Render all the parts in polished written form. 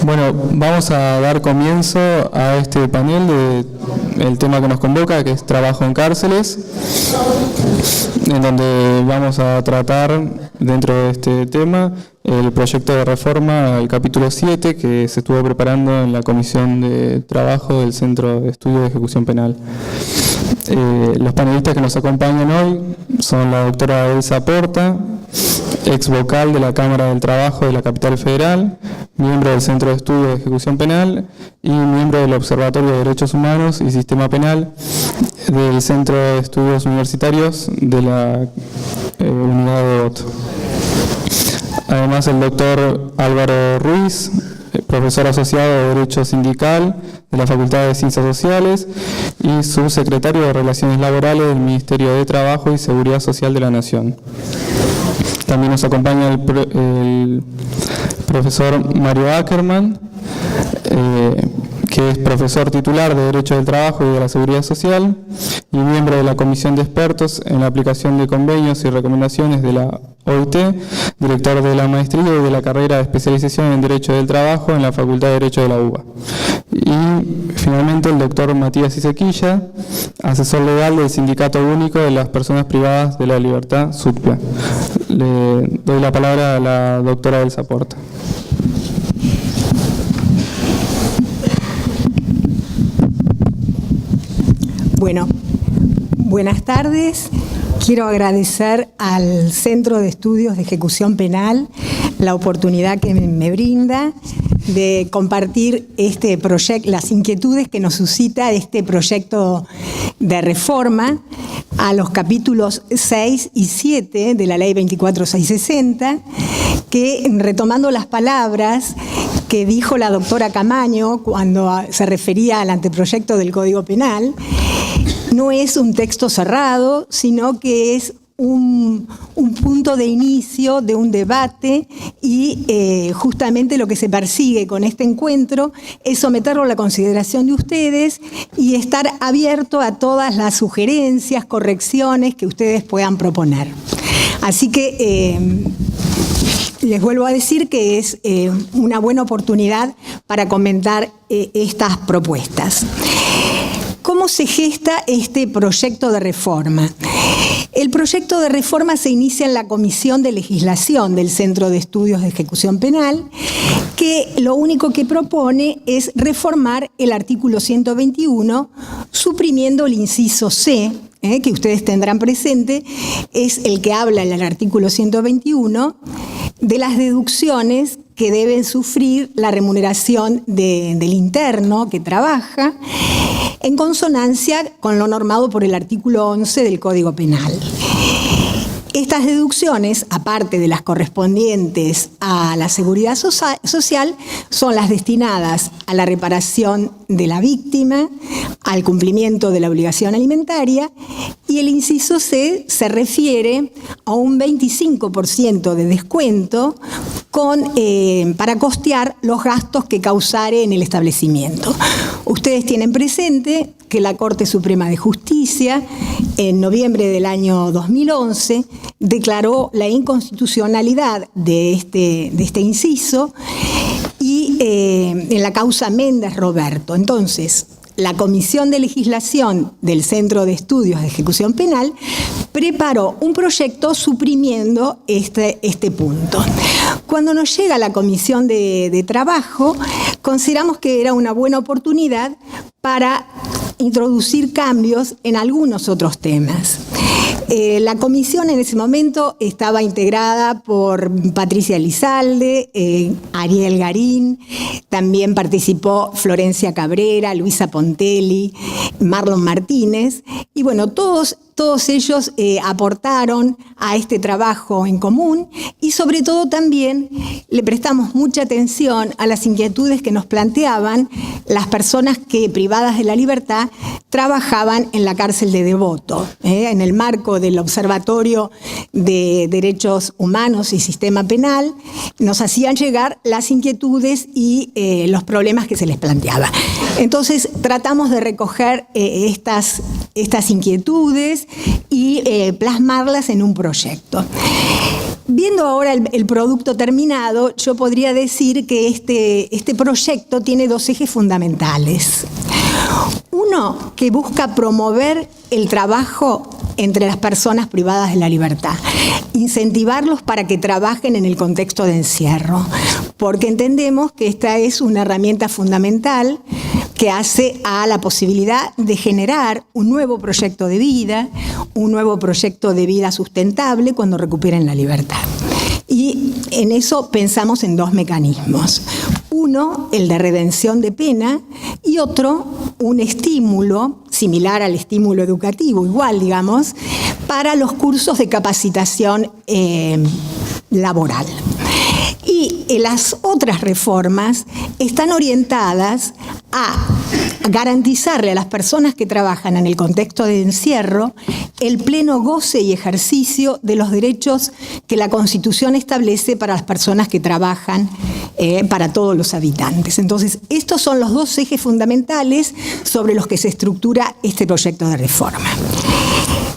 Bueno, vamos a dar comienzo a este panel del tema que nos convoca, que es trabajo en cárceles, en donde vamos a tratar dentro de este tema el proyecto de reforma al capítulo 7 que se estuvo preparando en la Comisión de Trabajo del Centro de Estudios de Ejecución Penal. Los panelistas que nos acompañan hoy son la doctora Elsa Porta, ex vocal de la Cámara del Trabajo de la Capital Federal, miembro del Centro de Estudios de Ejecución Penal y miembro del Observatorio de Derechos Humanos y Sistema Penal del Centro de Estudios Universitarios de la Unidad de Voto. Además, el doctor Álvaro Ruiz, profesor asociado de Derecho Sindical de la Facultad de Ciencias Sociales y subsecretario de Relaciones Laborales del Ministerio de Trabajo y Seguridad Social de la Nación. También nos acompaña el profesor Mario Ackerman, que es profesor titular de Derecho del Trabajo y de la Seguridad Social y miembro de la Comisión de Expertos en la aplicación de convenios y recomendaciones de la OIT, director de la maestría y de la carrera de especialización en Derecho del Trabajo en la Facultad de Derecho de la UBA. Y finalmente el doctor Matías Isequilla, asesor legal del Sindicato Único de las Personas Privadas de la Libertad, SUTPA. Le doy la palabra a la doctora Elsa Porta. Bueno, buenas tardes. Quiero agradecer al Centro de Estudios de Ejecución Penal la oportunidad que me brinda de compartir este proyecto, las inquietudes que nos suscita este proyecto de reforma a los capítulos 6 y 7 de la Ley 24660, que, retomando las palabras que dijo la doctora Camaño cuando se refería al anteproyecto del Código Penal, no es un texto cerrado, sino que es un punto de inicio de un debate y justamente lo que se persigue con este encuentro es someterlo a la consideración de ustedes y estar abierto a todas las sugerencias, correcciones que ustedes puedan proponer. Así que les vuelvo a decir que es una buena oportunidad para comentar estas propuestas. ¿Cómo se gesta este proyecto de reforma? El proyecto de reforma se inicia en la Comisión de Legislación del Centro de Estudios de Ejecución Penal, que lo único que propone es reformar el artículo 121, suprimiendo el inciso C, que ustedes tendrán presente, es el que habla en el artículo 121 de las deducciones que deben sufrir la remuneración del interno que trabaja, en consonancia con lo normado por el artículo 11 del Código Penal. Estas deducciones, aparte de las correspondientes a la seguridad social, son las destinadas a la reparación de la víctima, al cumplimiento de la obligación alimentaria, y el inciso C se refiere a un 25% de descuento para costear los gastos que causare en el establecimiento. Ustedes tienen presente que la Corte Suprema de Justicia, en noviembre del año 2011, declaró la inconstitucionalidad de este inciso y en la causa Méndez Roberto. Entonces, la Comisión de Legislación del Centro de Estudios de Ejecución Penal preparó un proyecto suprimiendo este punto. Cuando nos llega a la Comisión de Trabajo, consideramos que era una buena oportunidad para introducir cambios en algunos otros temas. La comisión en ese momento estaba integrada por Patricia Elizalde, Ariel Garín, también participó Florencia Cabrera, Luisa Pontelli, Marlon Martínez, y bueno, todos ellos aportaron a este trabajo en común y sobre todo también le prestamos mucha atención a las inquietudes que nos planteaban las personas que, privadas de la libertad, trabajaban en la cárcel de Devoto, en el marco del Observatorio de Derechos Humanos y Sistema Penal, nos hacían llegar las inquietudes y los problemas que se les planteaba. Entonces tratamos de recoger estas inquietudes y plasmarlas en un proyecto. Viendo ahora el producto terminado, yo podría decir que este proyecto tiene dos ejes fundamentales. Uno, que busca promover el trabajo entre las personas privadas de la libertad, incentivarlos para que trabajen en el contexto de encierro, porque entendemos que esta es una herramienta fundamental que hace a la posibilidad de generar un nuevo proyecto de vida, un nuevo proyecto de vida sustentable cuando recuperen la libertad. Y en eso pensamos en dos mecanismos. Uno, el de redención de pena, y otro, un estímulo, similar al estímulo educativo, igual, digamos, para los cursos de capacitación laboral. Y las otras reformas están orientadas a garantizarle a las personas que trabajan en el contexto de encierro el pleno goce y ejercicio de los derechos que la Constitución establece para las personas que trabajan, para todos los habitantes. Entonces, estos son los dos ejes fundamentales sobre los que se estructura este proyecto de reforma.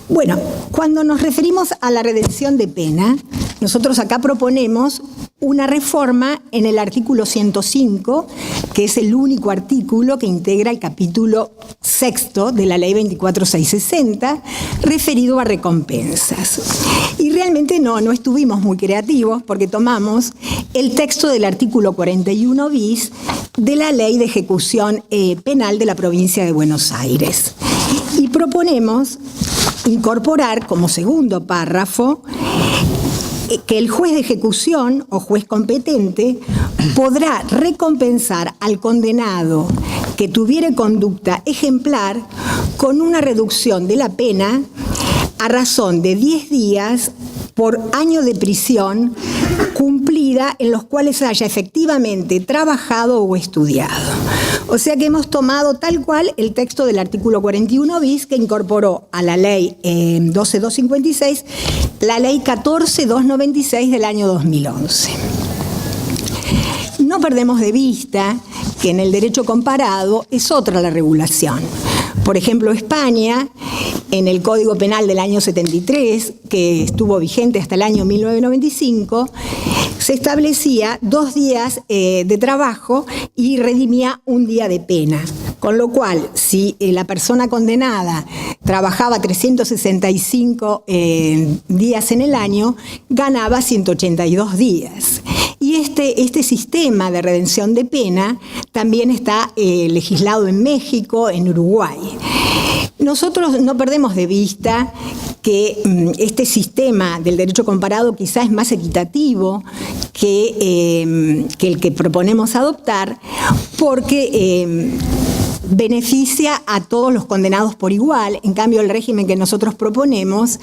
Bueno, cuando nos referimos a la redención de pena, nosotros acá proponemos una reforma en el artículo 105, que es el único artículo que integra el capítulo 6º de la Ley 24660, referido a recompensas. Y realmente no estuvimos muy creativos porque tomamos el texto del artículo 41 bis de la Ley de Ejecución Penal de la Provincia de Buenos Aires. Y proponemos incorporar como segundo párrafo que el juez de ejecución o juez competente podrá recompensar al condenado que tuviere conducta ejemplar con una reducción de la pena a razón de 10 días por año de prisión cumplida en los cuales haya efectivamente trabajado o estudiado. O sea que hemos tomado tal cual el texto del artículo 41 bis que incorporó a la ley 12256 la ley 14296 del año 2011. No perdemos de vista que en el derecho comparado es otra la regulación. Por ejemplo, España, en el Código Penal del año 73, que estuvo vigente hasta el año 1995, se establecía 2 días de trabajo y redimía 1 día de pena. Con lo cual, si la persona condenada trabajaba 365 días en el año, ganaba 182 días. Y este sistema de redención de pena también está legislado en México, en Uruguay. Nosotros no perdemos de vista que este sistema del derecho comparado quizás es más equitativo que el que proponemos adoptar, porque beneficia a todos los condenados por igual. En cambio, el régimen que nosotros proponemos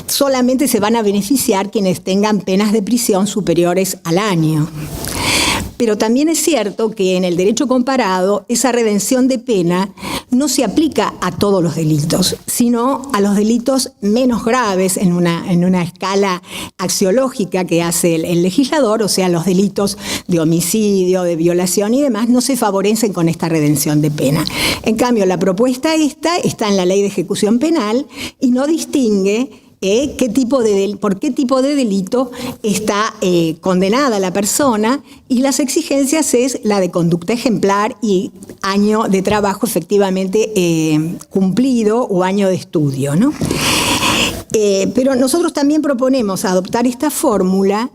solamente se van a beneficiar quienes tengan penas de prisión superiores al año. Pero también es cierto que en el derecho comparado esa redención de pena no se aplica a todos los delitos, sino a los delitos menos graves en una escala axiológica que hace el legislador, o sea, los delitos de homicidio, de violación y demás, no se favorecen con esta redención de pena. En cambio, la propuesta está en la Ley de Ejecución Penal y no distingue por qué tipo de delito está condenada la persona, y las exigencias es la de conducta ejemplar y año de trabajo efectivamente cumplido o año de estudio, ¿no? Pero nosotros también proponemos adoptar esta fórmula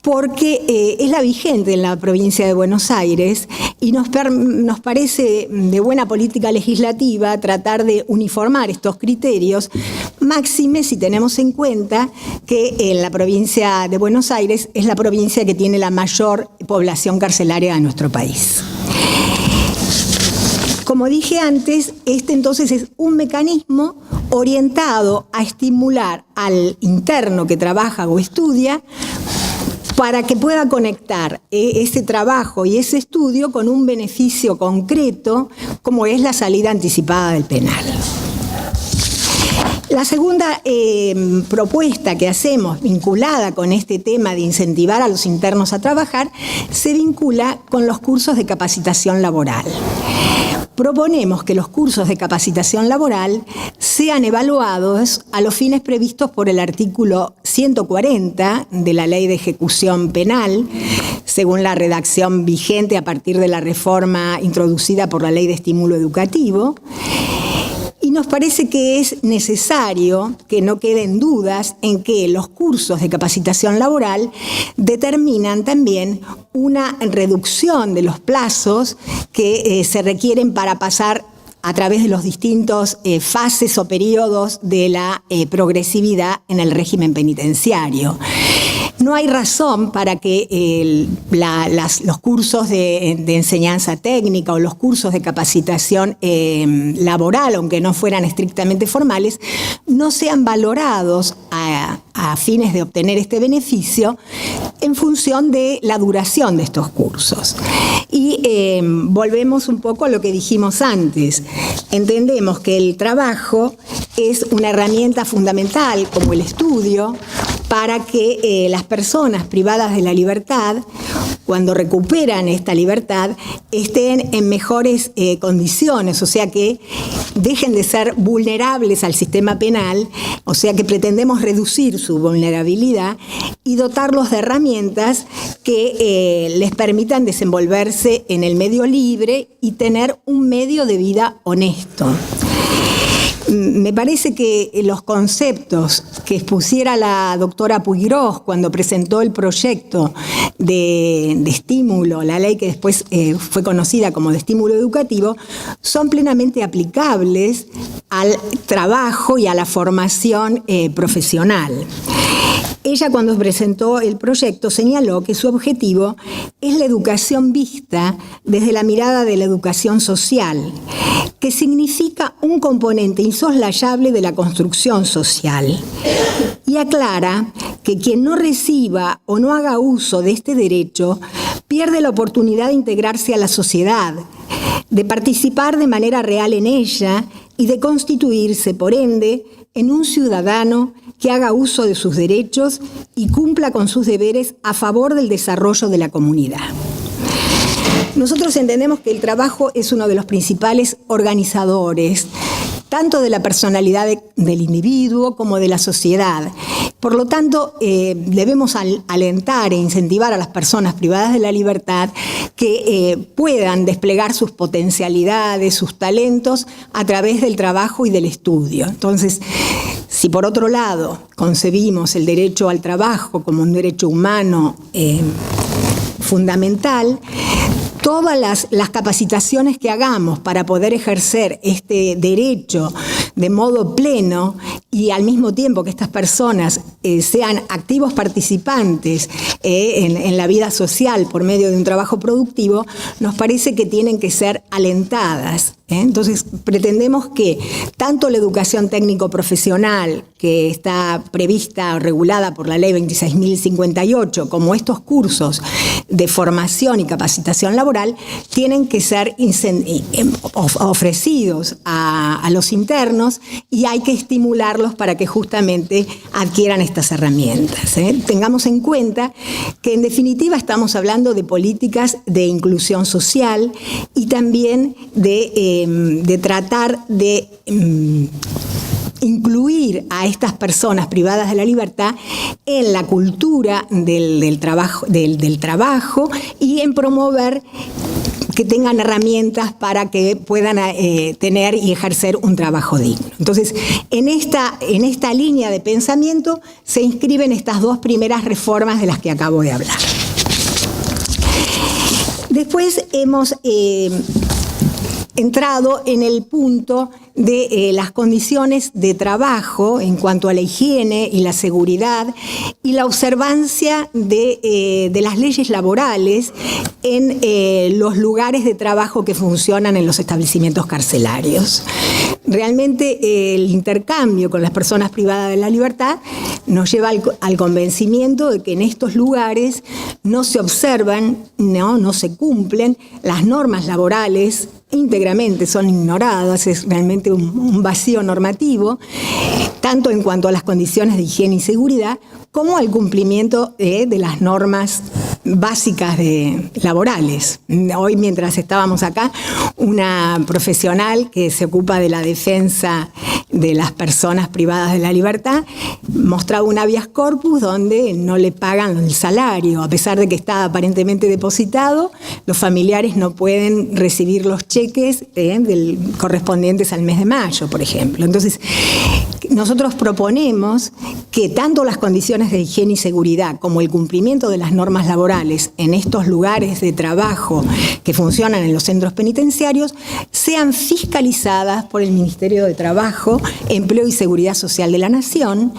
porque es la vigente en la provincia de Buenos Aires y nos parece de buena política legislativa tratar de uniformar estos criterios, máxime si tenemos en cuenta que en la provincia de Buenos Aires es la provincia que tiene la mayor población carcelaria de nuestro país. Como dije antes, este entonces es un mecanismo orientado a estimular al interno que trabaja o estudia para que pueda conectar ese trabajo y ese estudio con un beneficio concreto como es la salida anticipada del penal. La segunda propuesta que hacemos vinculada con este tema de incentivar a los internos a trabajar se vincula con los cursos de capacitación laboral. proponemos que los cursos de capacitación laboral sean evaluados a los fines previstos por el artículo 140 de la Ley de Ejecución Penal, según la redacción vigente a partir de la reforma introducida por la Ley de Estímulo Educativo. Y nos parece que es necesario que no queden dudas en que los cursos de capacitación laboral determinan también una reducción de los plazos que se requieren para pasar a través de los distintos fases o periodos de la progresividad en el régimen penitenciario. No hay razón para que los cursos de enseñanza técnica o los cursos de capacitación laboral, aunque no fueran estrictamente formales, no sean valorados a fines de obtener este beneficio en función de la duración de estos cursos. Y volvemos un poco a lo que dijimos antes. Entendemos que el trabajo es una herramienta fundamental, como el estudio, para que las personas privadas de la libertad, cuando recuperan esta libertad, estén en mejores condiciones, o sea que dejen de ser vulnerables al sistema penal, o sea que pretendemos reducir su vulnerabilidad y dotarlos de herramientas que les permitan desenvolverse en el medio libre y tener un medio de vida honesto. Me parece que los conceptos que expusiera la doctora Puiggrós cuando presentó el proyecto de estímulo, la ley que después fue conocida como de estímulo educativo, son plenamente aplicables al trabajo y a la formación profesional. Ella, cuando presentó el proyecto, señaló que su objetivo es la educación vista desde la mirada de la educación social, que significa un componente insoslayable de la construcción social. Y aclara que quien no reciba o no haga uso de este derecho pierde la oportunidad de integrarse a la sociedad, de participar de manera real en ella y de constituirse, por ende, en un ciudadano que haga uso de sus derechos y cumpla con sus deberes a favor del desarrollo de la comunidad. Nosotros entendemos que el trabajo es uno de los principales organizadores, tanto de la personalidad del individuo como de la sociedad. Por lo tanto, debemos alentar e incentivar a las personas privadas de la libertad que puedan desplegar sus potencialidades, sus talentos a través del trabajo y del estudio. Entonces, si por otro lado concebimos el derecho al trabajo como un derecho humano fundamental, todas las capacitaciones que hagamos para poder ejercer este derecho de modo pleno y al mismo tiempo que estas personas sean activos participantes en la vida social por medio de un trabajo productivo, nos parece que tienen que ser alentadas. Entonces, pretendemos que tanto la educación técnico-profesional, que está prevista o regulada por la Ley 26.058, como estos cursos de formación y capacitación laboral, tienen que ser ofrecidos a los internos y hay que estimularlos para que justamente adquieran estas herramientas. Tengamos en cuenta que, en definitiva, estamos hablando de políticas de inclusión social y también de tratar de incluir a estas personas privadas de la libertad en la cultura del trabajo y en promover que tengan herramientas para que puedan tener y ejercer un trabajo digno. Entonces, en esta línea de pensamiento se inscriben estas dos primeras reformas de las que acabo de hablar. Después hemos entrado en el punto de las condiciones de trabajo en cuanto a la higiene y la seguridad y la observancia de las leyes laborales en los lugares de trabajo que funcionan en los establecimientos carcelarios. Realmente el intercambio con las personas privadas de la libertad nos lleva al convencimiento de que en estos lugares no se observan, no se cumplen las normas laborales, íntegramente son ignoradas, es realmente un vacío normativo, tanto en cuanto a las condiciones de higiene y seguridad, como al cumplimiento de las normas básicas laborales. Hoy, mientras estábamos acá, una profesional que se ocupa de la defensa de las personas privadas de la libertad mostraba un habeas corpus donde no le pagan el salario, a pesar de que está aparentemente depositado. Los familiares no pueden recibir los cheques correspondientes al mes de mayo, por ejemplo. Entonces, nosotros proponemos que tanto las condiciones de higiene y seguridad como el cumplimiento de las normas laborales en estos lugares de trabajo que funcionan en los centros penitenciarios sean fiscalizadas por el Ministerio de Trabajo, Empleo y Seguridad Social de la Nación.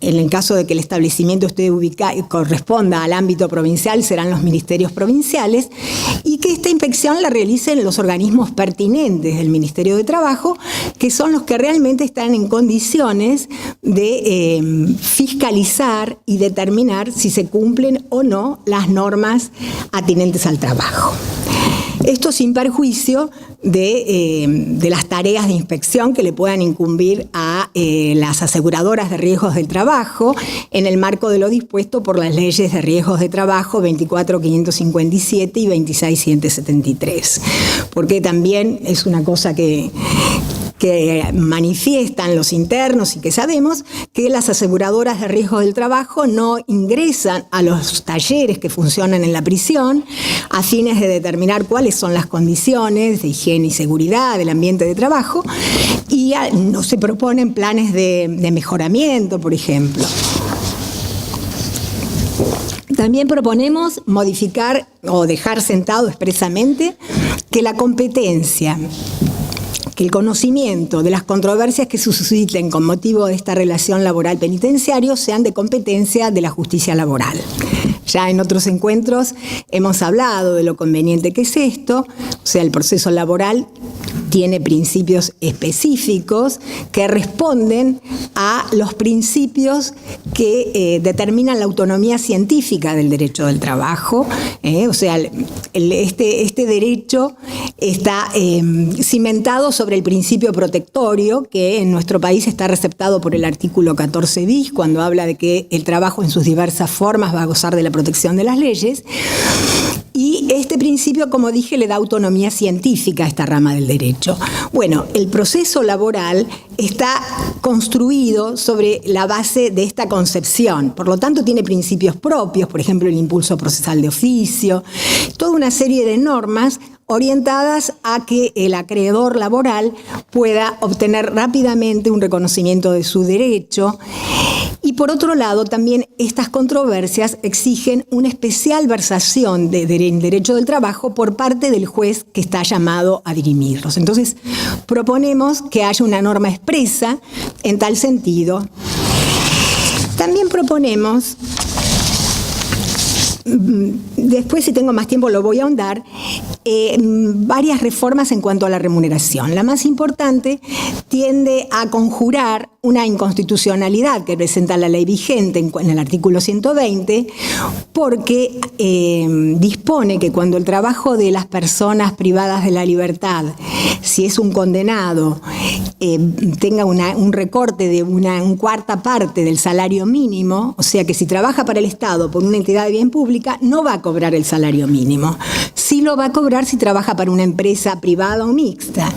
En el caso de que el establecimiento esté ubicado y corresponda al ámbito provincial, serán los ministerios provinciales, y que esta inspección la realicen los organismos pertinentes del Ministerio de Trabajo, que son los que realmente están en condiciones de fiscalizar y determinar si se cumplen o no las normas atinentes al trabajo. Esto sin perjuicio de las tareas de inspección que le puedan incumbir a las aseguradoras de riesgos del trabajo en el marco de lo dispuesto por las leyes de riesgos de trabajo 24.557 y 26.173. Porque también es una cosa que manifiestan los internos y que sabemos que las aseguradoras de riesgos del trabajo no ingresan a los talleres que funcionan en la prisión a fines de determinar cuáles son las condiciones de higiene y seguridad del ambiente de trabajo, y no se proponen planes de mejoramiento, por ejemplo. También proponemos modificar o dejar sentado expresamente que la competencia, que el conocimiento de las controversias que se susciten con motivo de esta relación laboral penitenciario sean de competencia de la justicia laboral. Ya en otros encuentros hemos hablado de lo conveniente que es esto, o sea, el proceso laboral tiene principios específicos que responden a los principios que determinan la autonomía científica del derecho del trabajo. O sea, este derecho está cimentado sobre el principio protectorio, que en nuestro país está receptado por el artículo 14 bis, cuando habla de que el trabajo en sus diversas formas va a gozar de la protección de las leyes. Y este principio, como dije, le da autonomía científica a esta rama del derecho. Bueno, el proceso laboral está construido sobre la base de esta concepción. Por lo tanto, tiene principios propios, por ejemplo, el impulso procesal de oficio, toda una serie de normas orientadas a que el acreedor laboral pueda obtener rápidamente un reconocimiento de su derecho. Y por otro lado, también estas controversias exigen una especial versación del derecho del trabajo por parte del juez que está llamado a dirimirlos. Entonces, proponemos que haya una norma expresa en tal sentido. También proponemos, después, si tengo más tiempo, lo voy a ahondar, varias reformas en cuanto a la remuneración. La más importante tiende a conjurar una inconstitucionalidad que presenta la ley vigente en el artículo 120, porque dispone que cuando el trabajo de las personas privadas de la libertad, si es un condenado, tenga un recorte de una cuarta parte del salario mínimo, o sea que si trabaja para el Estado por una entidad de bien pública, no va a cobrar el salario mínimo. Sí lo va a cobrar si trabaja para una empresa privada o mixta.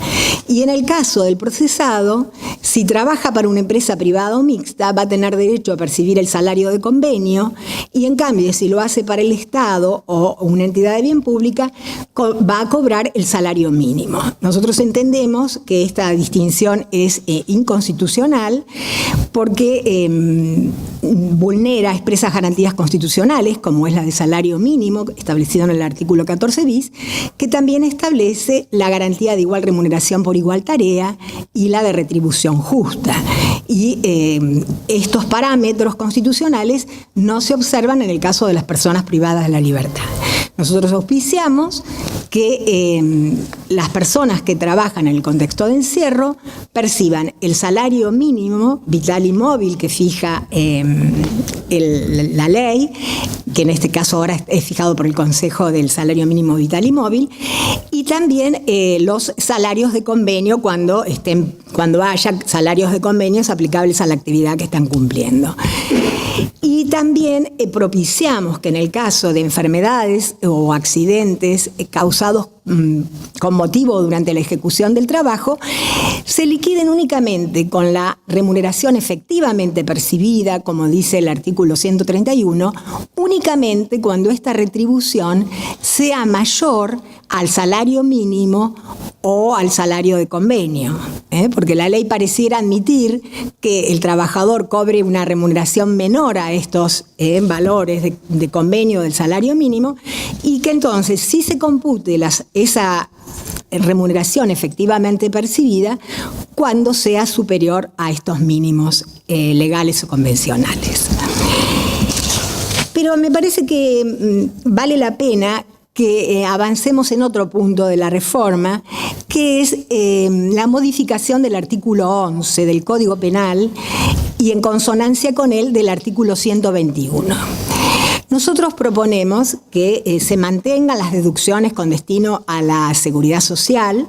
Y en el caso del procesado, si trabaja para una empresa privada o mixta, va a tener derecho a percibir el salario de convenio, y en cambio, si lo hace para el Estado o una entidad de bien pública, va a cobrar el salario mínimo. Nosotros entendemos que esta distinción es inconstitucional porque vulnera expresas garantías constitucionales, como es la de salario mínimo, establecido en el artículo 14 bis, que también establece la garantía de igual remuneración por igual tarea y la de retribución justa. Y estos parámetros constitucionales no se observan en el caso de las personas privadas de la libertad. Nosotros auspiciamos que las personas que trabajan en el contexto de encierro perciban el salario mínimo vital y móvil que fija la ley, que en este caso ahora es fijado por el Consejo del Salario Mínimo Vital y Móvil, y también los salarios de convenio cuando haya salarios de convenios aplicables a la actividad que están cumpliendo. Y también propiciamos que en el caso de enfermedades o accidentes causados con motivo durante la ejecución del trabajo, se liquiden únicamente con la remuneración efectivamente percibida, como dice el artículo 131, únicamente cuando esta retribución sea mayor al salario mínimo o al salario de convenio, porque la ley pareciera admitir que el trabajador cobre una remuneración menor a estos valores de convenio del salario mínimo, y que entonces si se compute esa remuneración efectivamente percibida cuando sea superior a estos mínimos legales o convencionales. Pero me parece que vale la pena que avancemos en otro punto de la reforma, que es la modificación del artículo 11 del Código Penal y en consonancia con él del artículo 121. Nosotros proponemos que se mantengan las deducciones con destino a la seguridad social,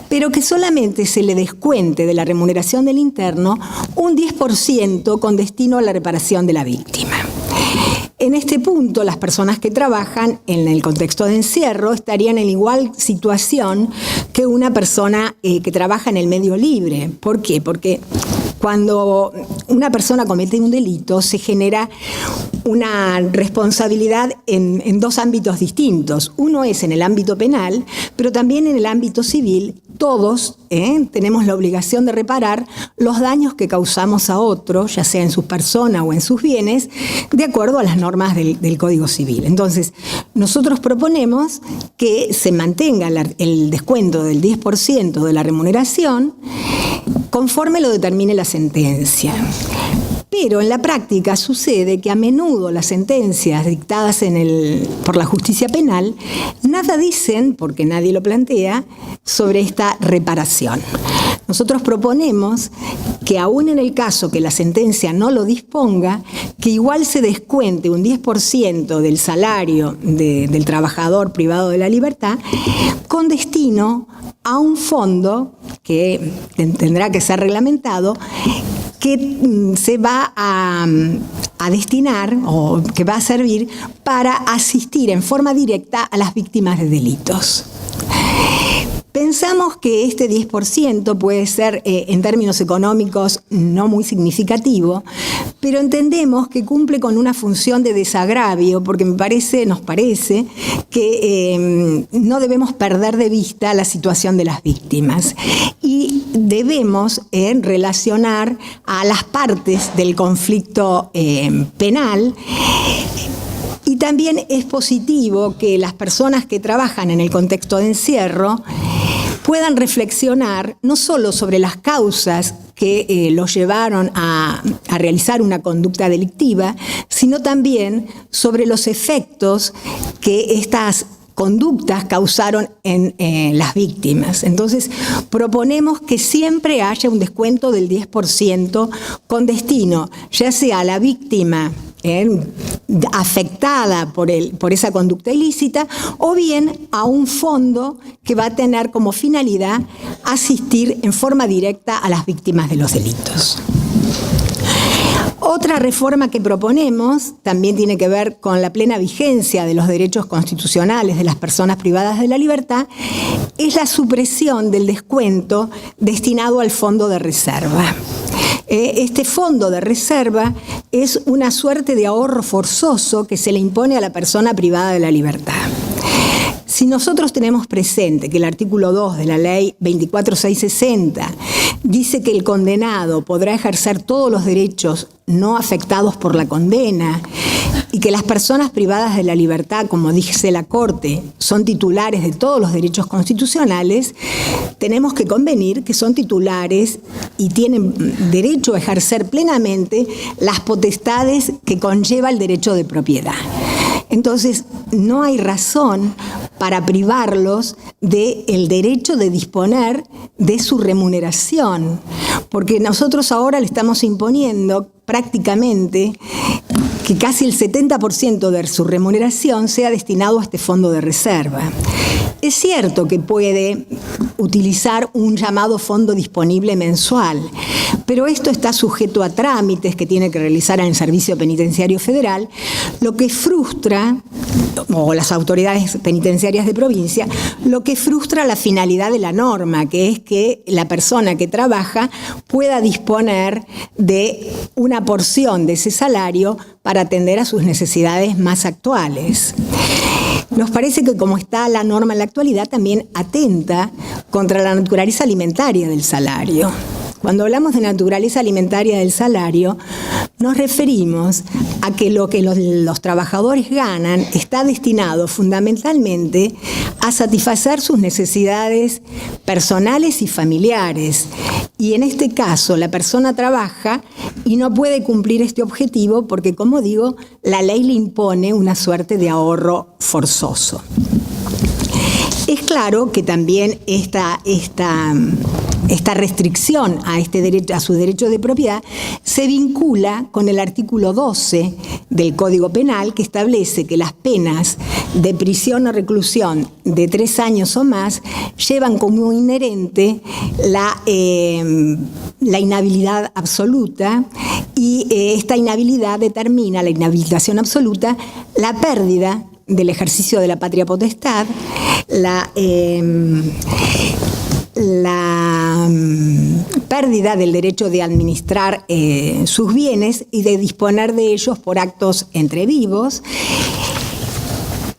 pero que solamente se le descuente de la remuneración del interno un 10% con destino a la reparación de la víctima. En este punto, las personas que trabajan en el contexto de encierro estarían en igual situación que una persona que trabaja en el medio libre. ¿Por qué? Porque cuando una persona comete un delito, se genera una responsabilidad en dos ámbitos distintos. Uno es en el ámbito penal, pero también en el ámbito civil. Todos tenemos la obligación de reparar los daños que causamos a otros, ya sea en su persona o en sus bienes, de acuerdo a las normas del Código Civil. Entonces, nosotros proponemos que se mantenga el descuento del 10% de la remuneración conforme lo determine la sentencia. Pero en la práctica sucede que a menudo las sentencias dictadas por la justicia penal nada dicen, porque nadie lo plantea, sobre esta reparación. Nosotros proponemos que aún en el caso que la sentencia no lo disponga, que igual se descuente un 10% del salario del trabajador privado de la libertad con destino a un fondo que tendrá que ser reglamentado, que se va a destinar o que va a servir para asistir en forma directa a las víctimas de delitos. Pensamos que este 10% puede ser, en términos económicos, no muy significativo, pero entendemos que cumple con una función de desagravio, porque nos parece que no debemos perder de vista la situación de las víctimas y debemos relacionar a las partes del conflicto penal. Y también es positivo que las personas que trabajan en el contexto de encierro puedan reflexionar no solo sobre las causas que los llevaron a realizar una conducta delictiva, sino también sobre los efectos que estas conductas causaron en las víctimas. Entonces, proponemos que siempre haya un descuento del 10% con destino, ya sea a la víctima afectada por esa conducta ilícita, o bien a un fondo que va a tener como finalidad asistir en forma directa a las víctimas de los delitos. Otra reforma que proponemos también tiene que ver con la plena vigencia de los derechos constitucionales de las personas privadas de la libertad, es la supresión del descuento destinado al fondo de reserva. Este fondo de reserva es una suerte de ahorro forzoso que se le impone a la persona privada de la libertad. Si nosotros tenemos presente que el artículo 2 de la ley 24660 dice que el condenado podrá ejercer todos los derechos no afectados por la condena y que las personas privadas de la libertad, como dice la Corte, son titulares de todos los derechos constitucionales, tenemos que convenir que son titulares y tienen derecho a ejercer plenamente las potestades que conlleva el derecho de propiedad. Entonces, no hay razón para privarlos del derecho de disponer de su remuneración, porque nosotros ahora le estamos imponiendo prácticamente que casi el 70% de su remuneración sea destinado a este fondo de reserva. Es cierto que puede utilizar un llamado fondo disponible mensual, pero esto está sujeto a trámites que tiene que realizar en el Servicio Penitenciario Federal, lo que frustra, o las autoridades penitenciarias de provincia, lo que frustra la finalidad de la norma, que es que la persona que trabaja pueda disponer de una porción de ese salario para atender a sus necesidades más actuales. Nos parece que como está la norma en la actualidad, también atenta contra la naturaleza alimentaria del salario. Cuando hablamos de naturaleza alimentaria del salario, nos referimos a que lo que los trabajadores ganan está destinado fundamentalmente a satisfacer sus necesidades personales y familiares. Y en este caso, la persona trabaja y no puede cumplir este objetivo porque, como digo, la ley le impone una suerte de ahorro forzoso. Es claro que también esta restricción a este derecho, a su derecho de propiedad, se vincula con el artículo 12 del Código Penal, que establece que las penas de prisión o reclusión de 3 años o más llevan como inherente la inhabilidad absoluta, y esta inhabilidad determina, la inhabilitación absoluta, la pérdida del ejercicio de la patria potestad, la pérdida del derecho de administrar sus bienes y de disponer de ellos por actos entre vivos,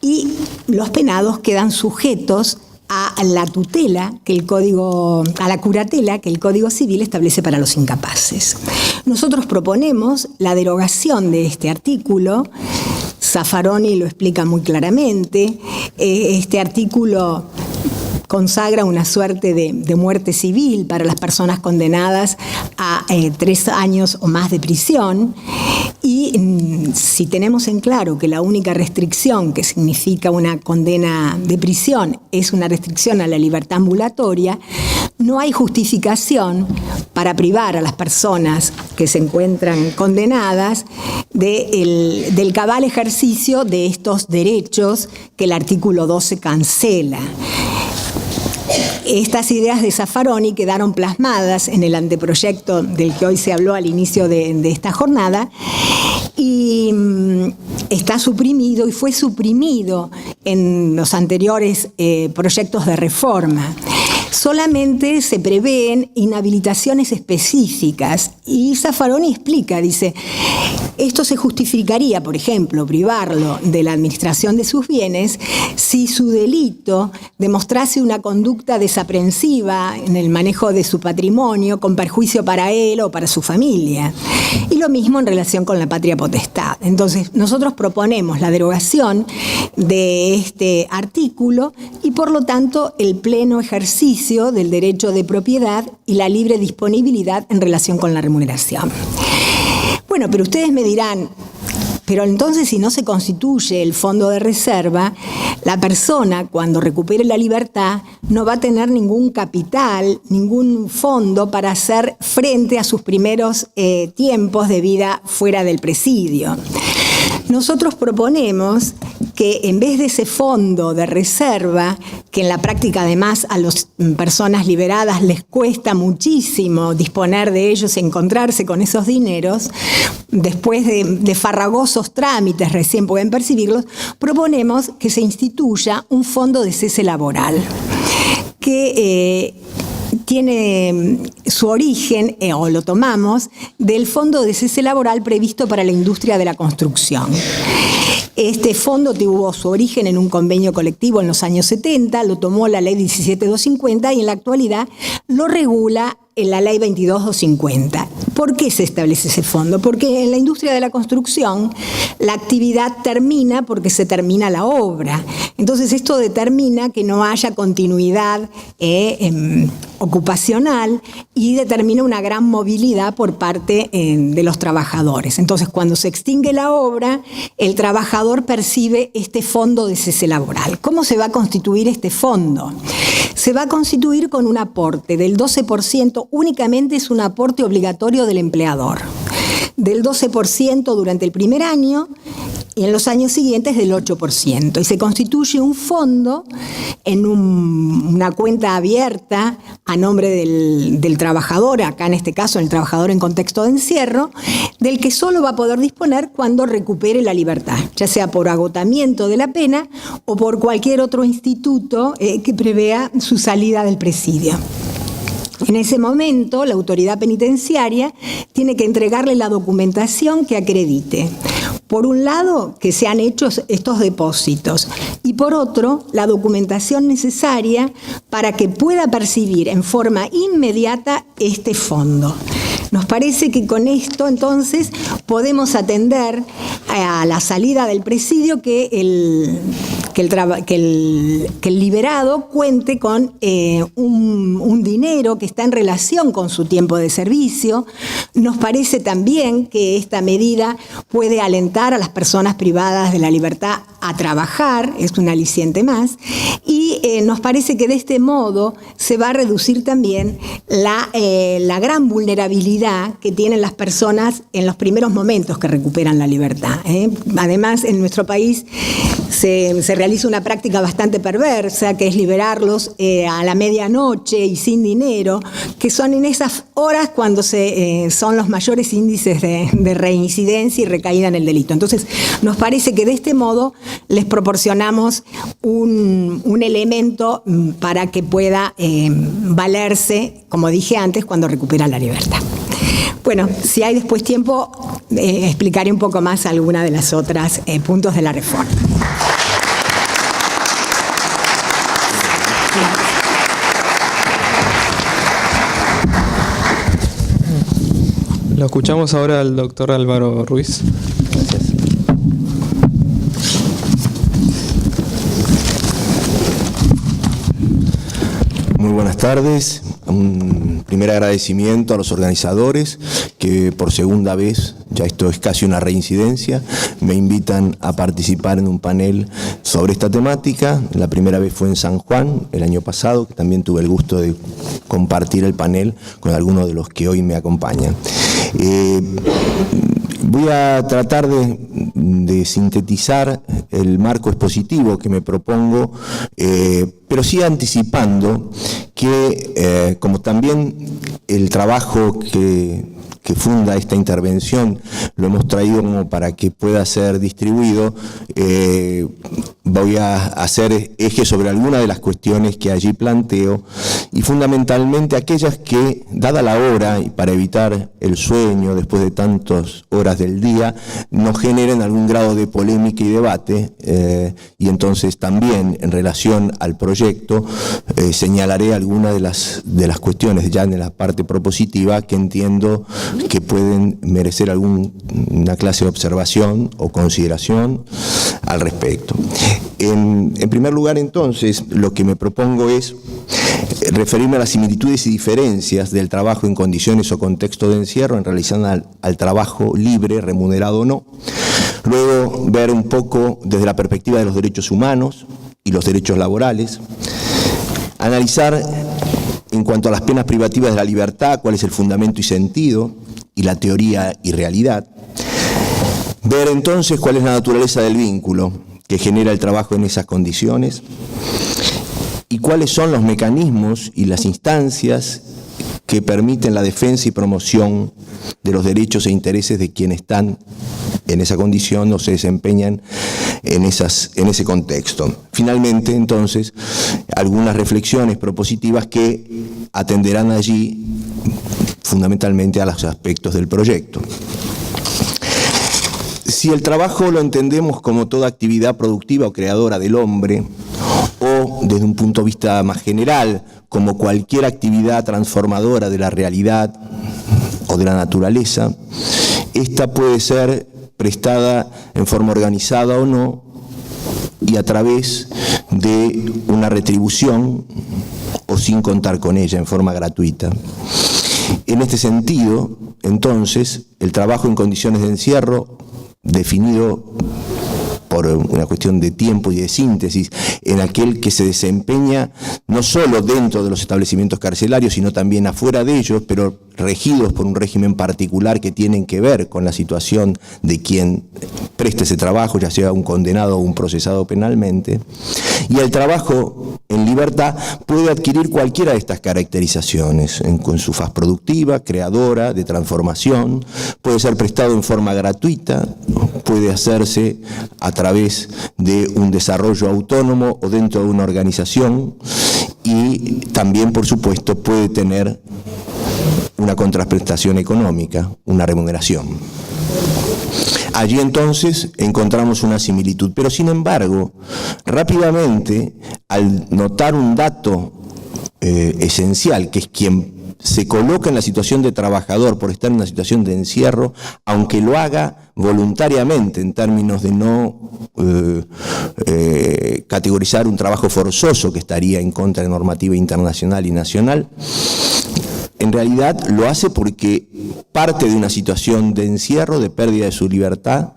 y los penados quedan sujetos a la tutela a la curatela que el Código Civil establece para los incapaces. Nosotros proponemos la derogación de este artículo. Zaffaroni lo explica muy claramente. Este artículo consagra una suerte de muerte civil para las personas condenadas a 3 años o más de prisión, y si tenemos en claro que la única restricción que significa una condena de prisión es una restricción a la libertad ambulatoria, no hay justificación para privar a las personas que se encuentran condenadas del cabal ejercicio de estos derechos que el artículo 12 cancela. Estas ideas de Zaffaroni quedaron plasmadas en el anteproyecto del que hoy se habló al inicio de esta jornada, y está suprimido y fue suprimido en los anteriores proyectos de reforma. Solamente se prevén inhabilitaciones específicas, y Zaffaroni explica, dice, esto se justificaría, por ejemplo, privarlo de la administración de sus bienes si su delito demostrase una conducta desaprensiva en el manejo de su patrimonio con perjuicio para él o para su familia. Y lo mismo en relación con la patria potestad. Entonces, nosotros proponemos la derogación de este artículo y, por lo tanto, el pleno ejercicio del derecho de propiedad y la libre disponibilidad en relación con la remuneración. Bueno, pero ustedes me dirán, pero entonces si no se constituye el fondo de reserva, la persona cuando recupere la libertad no va a tener ningún capital, ningún fondo para hacer frente a sus primeros tiempos de vida fuera del presidio. Nosotros proponemos que en vez de ese fondo de reserva, que en la práctica además a las personas liberadas les cuesta muchísimo disponer de ellos y encontrarse con esos dineros, después de farragosos trámites recién pueden percibirlos, proponemos que se instituya un fondo de cese laboral que tiene su origen, o lo tomamos, del Fondo de Cese Laboral previsto para la industria de la construcción. Este fondo tuvo su origen en un convenio colectivo en los años 70, lo tomó la ley 17250 y en la actualidad lo regula en la ley 22250. ¿Por qué se establece ese fondo? Porque en la industria de la construcción la actividad termina porque se termina la obra. Entonces esto determina que no haya continuidad ocupacional y determina una gran movilidad por parte de los trabajadores. Entonces cuando se extingue la obra, el trabajador percibe este fondo de cese laboral. ¿Cómo se va a constituir este fondo? Se va a constituir con un aporte del 12%, únicamente es un aporte obligatorio del empleador. del 12% durante el primer año y en los años siguientes del 8%. Y se constituye un fondo en una cuenta abierta a nombre del trabajador, acá en este caso el trabajador en contexto de encierro, del que solo va a poder disponer cuando recupere la libertad, ya sea por agotamiento de la pena o por cualquier otro instituto que prevea su salida del presidio. En ese momento, la autoridad penitenciaria tiene que entregarle la documentación que acredite, por un lado, que se han hecho estos depósitos y por otro, la documentación necesaria para que pueda percibir en forma inmediata este fondo. Nos parece que con esto, entonces, podemos atender a la salida del presidio que el liberado cuente con un dinero que está en relación con su tiempo de servicio. Nos parece también que esta medida puede alentar a las personas privadas de la libertad a trabajar, es un aliciente más, y nos parece que de este modo se va a reducir también la gran vulnerabilidad que tienen las personas en los primeros momentos que recuperan la libertad. Además, en nuestro país se realiza una práctica bastante perversa, que es liberarlos a la medianoche y sin dinero, que son en esas horas cuando son los mayores índices de reincidencia y recaída en el delito. Entonces, nos parece que de este modo les proporcionamos un elemento para que pueda valerse, como dije antes, cuando recupera la libertad. Bueno, si hay después tiempo, explicaré un poco más alguna de las otras puntos de la reforma. Lo escuchamos ahora al doctor Álvaro Ruiz. Gracias. Muy buenas tardes. Un primer agradecimiento a los organizadores que por segunda vez, ya esto es casi una reincidencia, me invitan a participar en un panel sobre esta temática. La primera vez fue en San Juan, el año pasado, que también tuve el gusto de compartir el panel con algunos de los que hoy me acompañan. Voy a tratar de sintetizar el marco expositivo que me propongo, pero sí anticipando que, como también el trabajo que funda esta intervención lo hemos traído como para que pueda ser distribuido, voy a hacer eje sobre algunas de las cuestiones que allí planteo y fundamentalmente aquellas que, dada la hora y para evitar el sueño después de tantas horas del día, nos generen algún grado de polémica y debate, y entonces también en relación al proyecto señalaré algunas de las cuestiones ya en la parte propositiva que entiendo que pueden merecer alguna clase de observación o consideración al respecto. En primer lugar, entonces, lo que me propongo es referirme a las similitudes y diferencias del trabajo en condiciones o contexto de encierro en relación al trabajo libre, remunerado o no. Luego, ver un poco desde la perspectiva de los derechos humanos y los derechos laborales. Analizar, en cuanto a las penas privativas de la libertad, cuál es el fundamento y sentido, y la teoría y realidad. Ver entonces cuál es la naturaleza del vínculo que genera el trabajo en esas condiciones y cuáles son los mecanismos y las instancias que permiten la defensa y promoción de los derechos e intereses de quienes están en esa condición o se desempeñan en ese contexto. Finalmente, entonces, algunas reflexiones propositivas que atenderán allí fundamentalmente a los aspectos del proyecto. Si el trabajo lo entendemos como toda actividad productiva o creadora del hombre, o desde un punto de vista más general, como cualquier actividad transformadora de la realidad o de la naturaleza, esta puede ser prestada en forma organizada o no, y a través de una retribución o sin contar con ella en forma gratuita. En este sentido, entonces, el trabajo en condiciones de encierro, definido por una cuestión de tiempo y de síntesis, en aquel que se desempeña no solo dentro de los establecimientos carcelarios, sino también afuera de ellos, pero regidos por un régimen particular que tienen que ver con la situación de quien presta ese trabajo, ya sea un condenado o un procesado penalmente. Y el trabajo en libertad puede adquirir cualquiera de estas caracterizaciones, con su faz productiva, creadora, de transformación, puede ser prestado en forma gratuita, puede hacerse a través de un desarrollo autónomo o dentro de una organización, y también, por supuesto, puede tener una contraprestación económica, una remuneración. Allí entonces encontramos una similitud, pero sin embargo, rápidamente, al notar un dato esencial, que es quien se coloca en la situación de trabajador por estar en una situación de encierro, aunque lo haga voluntariamente en términos de no categorizar un trabajo forzoso que estaría en contra de normativa internacional y nacional, en realidad lo hace porque parte de una situación de encierro, de pérdida de su libertad,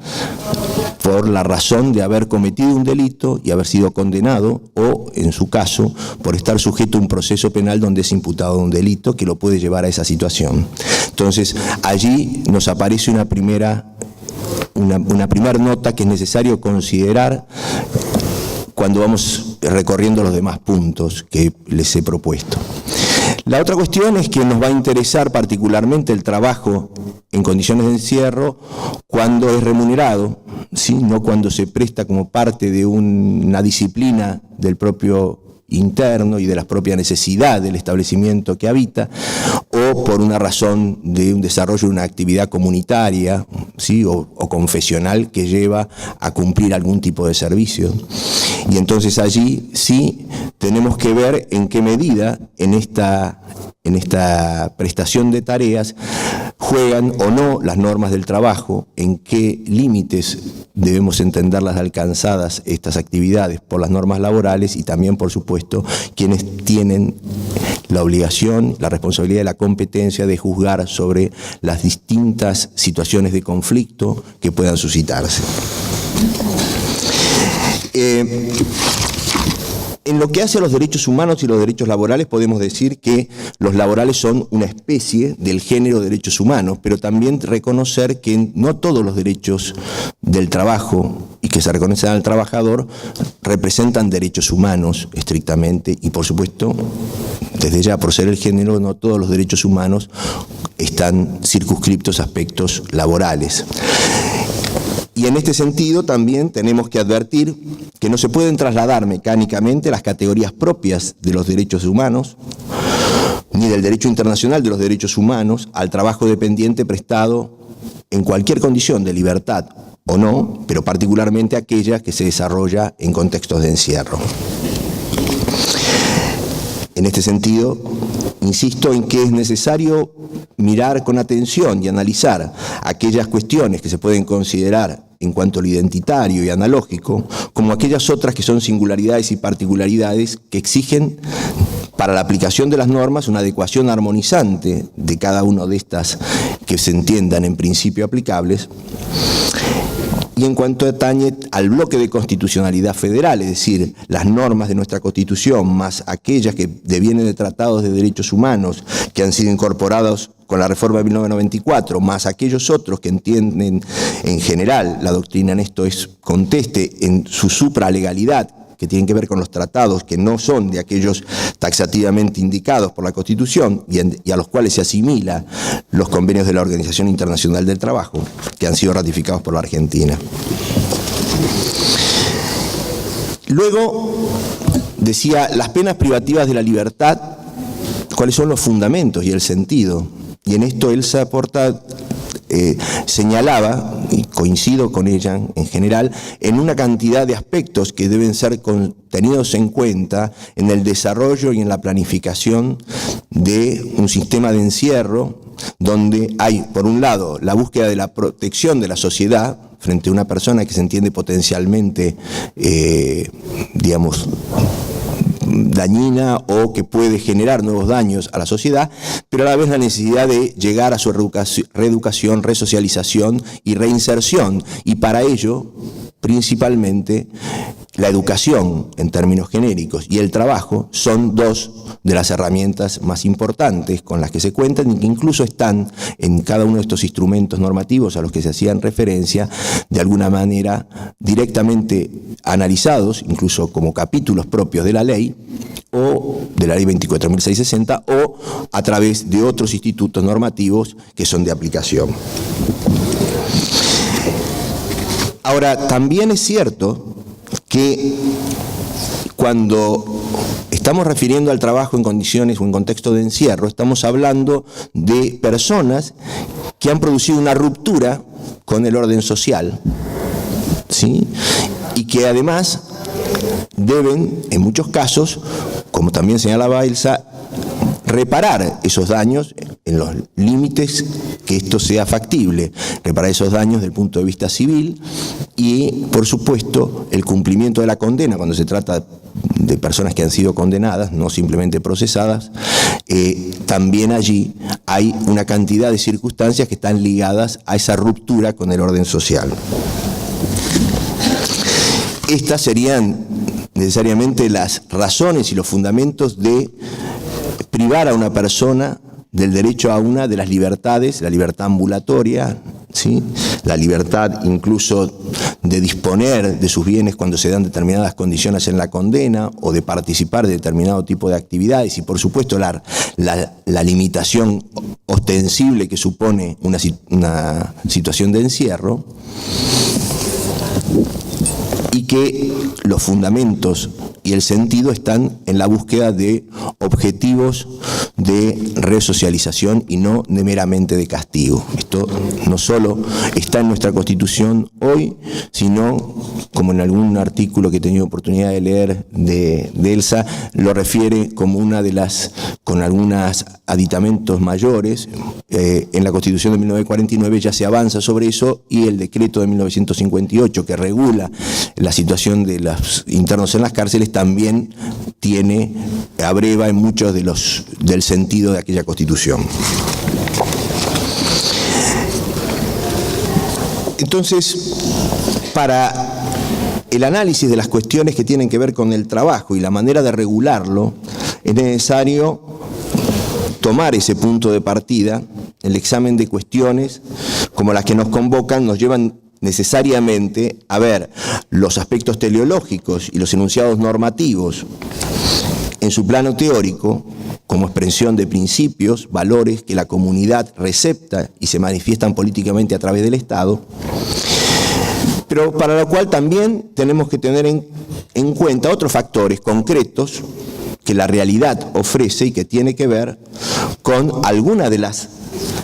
por la razón de haber cometido un delito y haber sido condenado, o, en su caso, por estar sujeto a un proceso penal donde es imputado de un delito que lo puede llevar a esa situación. Entonces, allí nos aparece una primera nota que es necesario considerar cuando vamos recorriendo los demás puntos que les he propuesto. La otra cuestión es que nos va a interesar particularmente el trabajo en condiciones de encierro cuando es remunerado, ¿sí? No cuando se presta como parte de una disciplina del propio interno y de la propia necesidad del establecimiento que habita, o por una razón de un desarrollo de una actividad comunitaria, ¿sí? o confesional que lleva a cumplir algún tipo de servicio. Y entonces allí sí tenemos que ver en qué medida en esta prestación de tareas juegan o no las normas del trabajo, en qué límites debemos entenderlas alcanzadas estas actividades por las normas laborales, y también, por supuesto, quienes tienen la obligación, la responsabilidad y la competencia de juzgar sobre las distintas situaciones de conflicto que puedan suscitarse. En lo que hace a los derechos humanos y los derechos laborales, podemos decir que los laborales son una especie del género de derechos humanos, pero también reconocer que no todos los derechos del trabajo y que se reconocen al trabajador representan derechos humanos estrictamente, y por supuesto, desde ya por ser el género, no todos los derechos humanos están circunscriptos a aspectos laborales. Y en este sentido también tenemos que advertir que no se pueden trasladar mecánicamente las categorías propias de los derechos humanos, ni del derecho internacional de los derechos humanos, al trabajo dependiente prestado en cualquier condición de libertad o no, pero particularmente aquella que se desarrolla en contextos de encierro. En este sentido, insisto en que es necesario mirar con atención y analizar aquellas cuestiones que se pueden considerar en cuanto a lo identitario y analógico, como aquellas otras que son singularidades y particularidades que exigen para la aplicación de las normas una adecuación armonizante de cada una de estas que se entiendan en principio aplicables. Y en cuanto atañe al bloque de constitucionalidad federal, es decir, las normas de nuestra Constitución, más aquellas que devienen de tratados de derechos humanos que han sido incorporados con la reforma de 1994, más aquellos otros que entienden en general, la doctrina en esto es conteste en su supralegalidad, que tienen que ver con los tratados que no son de aquellos taxativamente indicados por la Constitución y a los cuales se asimila los convenios de la Organización Internacional del Trabajo, que han sido ratificados por la Argentina. Luego, decía, las penas privativas de la libertad, ¿cuáles son los fundamentos y el sentido? Y en esto Elsa Porta señalaba, y coincido con ella en general, en una cantidad de aspectos que deben ser tenidos en cuenta en el desarrollo y en la planificación de un sistema de encierro donde hay, por un lado, la búsqueda de la protección de la sociedad frente a una persona que se entiende potencialmente, dañina o que puede generar nuevos daños a la sociedad, pero a la vez la necesidad de llegar a su reeducación, resocialización y reinserción. Y para ello principalmente la educación en términos genéricos y el trabajo son dos de las herramientas más importantes con las que se cuentan y que incluso están en cada uno de estos instrumentos normativos a los que se hacían referencia, de alguna manera directamente analizados, incluso como capítulos propios de la ley, o de la ley 24.660, o a través de otros institutos normativos que son de aplicación. Ahora, también es cierto que cuando estamos refiriendo al trabajo en condiciones o en contexto de encierro, estamos hablando de personas que han producido una ruptura con el orden social, ¿sí? Y que además deben, en muchos casos, como también señalaba Elsa, reparar esos daños en los límites que esto sea factible, reparar esos daños desde el punto de vista civil y, por supuesto, el cumplimiento de la condena cuando se trata de personas que han sido condenadas, no simplemente procesadas. También allí hay una cantidad de circunstancias que están ligadas a esa ruptura con el orden social. Estas serían necesariamente las razones y los fundamentos de privar a una persona del derecho a una de las libertades, la libertad ambulatoria, ¿sí? La libertad incluso de disponer de sus bienes cuando se dan determinadas condiciones en la condena o de participar de determinado tipo de actividades y por supuesto la limitación ostensible que supone una situación de encierro, y que los fundamentos y el sentido están en la búsqueda de objetivos de resocialización y no de meramente de castigo. Esto no solo está en nuestra Constitución hoy, sino, como en algún artículo que he tenido oportunidad de leer de Elsa, lo refiere como una de las, con algunos aditamentos mayores. En la Constitución de 1949 ya se avanza sobre eso y el decreto de 1958 que regula la situación de los internos en las cárceles también abreva en muchos del sentido de aquella Constitución. Entonces, para el análisis de las cuestiones que tienen que ver con el trabajo y la manera de regularlo, es necesario tomar ese punto de partida. El examen de cuestiones como las que nos convocan nos llevan necesariamente a ver los aspectos teleológicos y los enunciados normativos en su plano teórico como expresión de principios, valores que la comunidad recepta y se manifiestan políticamente a través del Estado, pero para lo cual también tenemos que tener en cuenta otros factores concretos que la realidad ofrece y que tiene que ver con algunas de las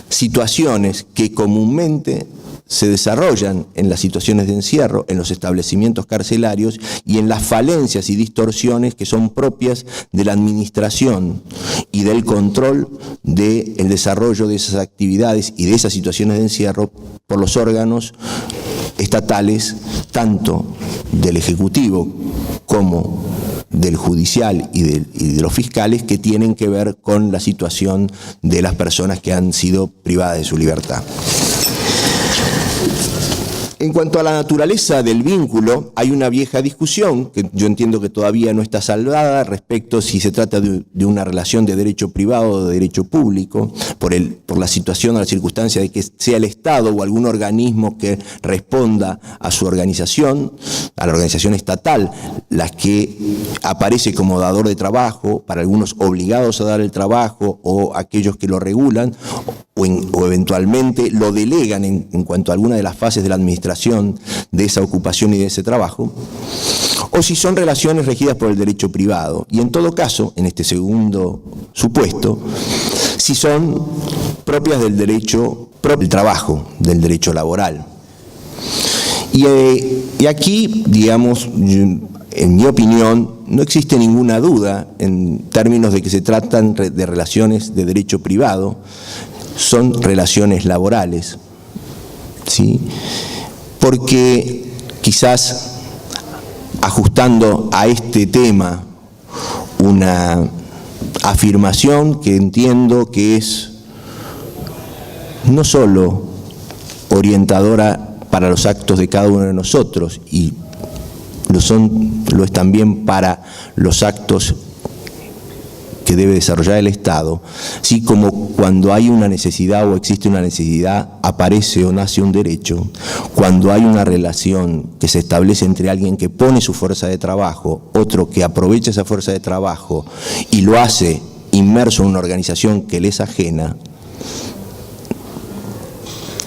situaciones que comúnmente se desarrollan en las situaciones de encierro, en los establecimientos carcelarios y en las falencias y distorsiones que son propias de la administración y del control del desarrollo de esas actividades y de esas situaciones de encierro por los órganos estatales, tanto del Ejecutivo como del judicial y de los fiscales, que tienen que ver con la situación de las personas que han sido privadas de su libertad. En cuanto a la naturaleza del vínculo, hay una vieja discusión, que yo entiendo que todavía no está saldada, respecto si se trata de una relación de derecho privado o de derecho público, por la situación o la circunstancia de que sea el Estado o algún organismo que responda a su organización, a la organización estatal, la que aparece como dador de trabajo, para algunos obligados a dar el trabajo, o aquellos que lo regulan, o eventualmente lo delegan en cuanto a alguna de las fases de la administración de esa ocupación y de ese trabajo, o si son relaciones regidas por el derecho privado. Y en todo caso, en este segundo supuesto, si son propias del derecho del trabajo, del derecho laboral. Y aquí, digamos, en mi opinión, no existe ninguna duda en términos de que se tratan de relaciones de derecho privado, son relaciones laborales, ¿sí? Porque quizás ajustando a este tema una afirmación que entiendo que es no solo orientadora para los actos de cada uno de nosotros y lo es también para los actos que debe desarrollar el Estado, así como cuando hay una necesidad o existe una necesidad, aparece o nace un derecho, cuando hay una relación que se establece entre alguien que pone su fuerza de trabajo, otro que aprovecha esa fuerza de trabajo y lo hace inmerso en una organización que le es ajena,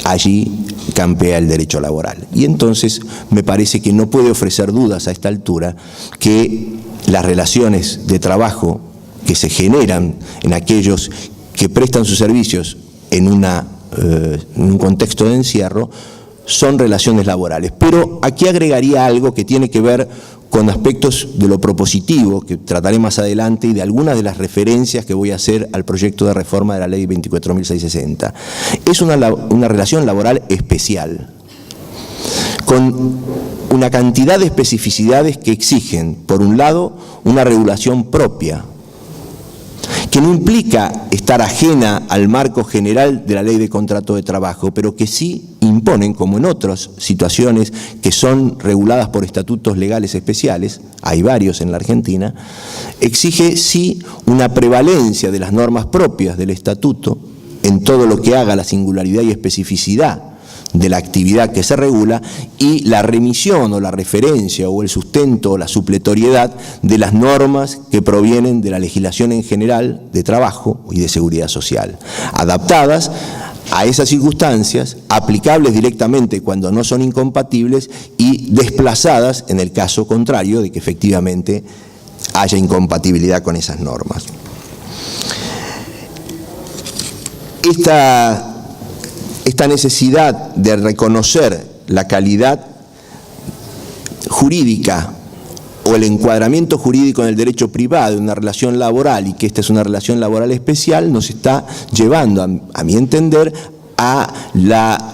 allí campea el derecho laboral. Y entonces me parece que no puede ofrecer dudas a esta altura que las relaciones de trabajo que se generan en aquellos que prestan sus servicios en un contexto de encierro son relaciones laborales. Pero aquí agregaría algo que tiene que ver con aspectos de lo propositivo, que trataré más adelante, y de algunas de las referencias que voy a hacer al proyecto de reforma de la Ley 24.660. Es una relación laboral especial, con una cantidad de especificidades que exigen, por un lado, una regulación propia, que no implica estar ajena al marco general de la Ley de Contrato de Trabajo, pero que sí imponen, como en otras situaciones que son reguladas por estatutos legales especiales, hay varios en la Argentina, exige sí una prevalencia de las normas propias del estatuto en todo lo que haga la singularidad y especificidad de la actividad que se regula, y la remisión o la referencia o el sustento o la supletoriedad de las normas que provienen de la legislación en general de trabajo y de seguridad social, adaptadas a esas circunstancias, aplicables directamente cuando no son incompatibles y desplazadas en el caso contrario de que efectivamente haya incompatibilidad con esas normas. Esta necesidad de reconocer la calidad jurídica o el encuadramiento jurídico en el derecho privado de una relación laboral, y que esta es una relación laboral especial, nos está llevando, a mi entender, a la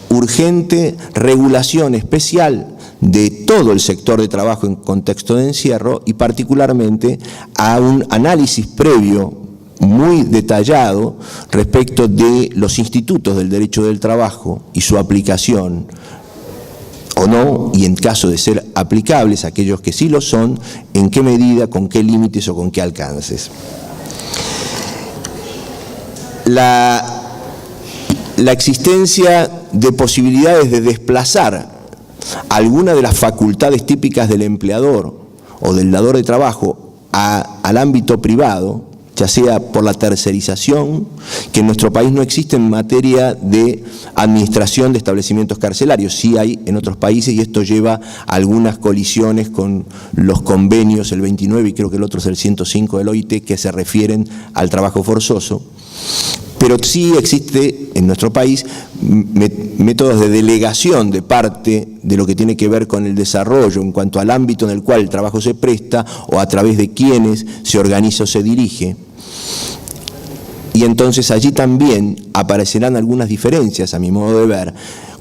urgente regulación especial de todo el sector de trabajo en contexto de encierro, y particularmente a un análisis previo muy detallado respecto de los institutos del derecho del trabajo y su aplicación o no, y en caso de ser aplicables, aquellos que sí lo son, en qué medida, con qué límites o con qué alcances. La existencia de posibilidades de desplazar alguna de las facultades típicas del empleador o del dador de trabajo al ámbito privado, ya sea por la tercerización, que en nuestro país no existe en materia de administración de establecimientos carcelarios, sí hay en otros países, y esto lleva a algunas colisiones con los convenios, el 29 y creo que el otro es el 105 del OIT, que se refieren al trabajo forzoso. Pero sí existe en nuestro país métodos de delegación de parte de lo que tiene que ver con el desarrollo en cuanto al ámbito en el cual el trabajo se presta o a través de quienes se organiza o se dirige. Y entonces allí también aparecerán algunas diferencias, a mi modo de ver,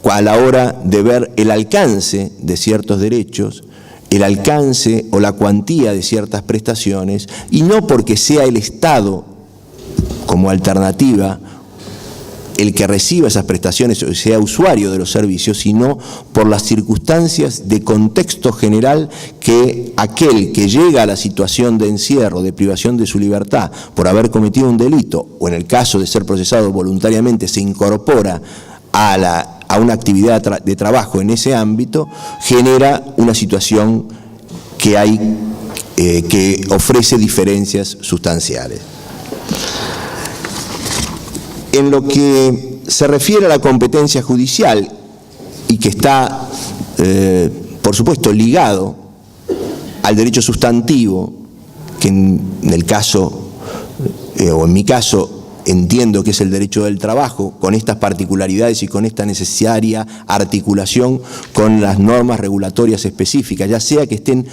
a la hora de ver el alcance de ciertos derechos, el alcance o la cuantía de ciertas prestaciones, y no porque sea el Estado como alternativa el que reciba esas prestaciones o sea usuario de los servicios, sino por las circunstancias de contexto general que aquel que llega a la situación de encierro, de privación de su libertad por haber cometido un delito, o en el caso de ser procesado voluntariamente, se incorpora a una actividad de trabajo en ese ámbito, genera una situación que ofrece diferencias sustanciales. En lo que se refiere a la competencia judicial, y que está, por supuesto, ligado al derecho sustantivo, que en el caso, o en mi caso, entiendo que es el derecho del trabajo, con estas particularidades y con esta necesaria articulación con las normas regulatorias específicas, ya sea que estén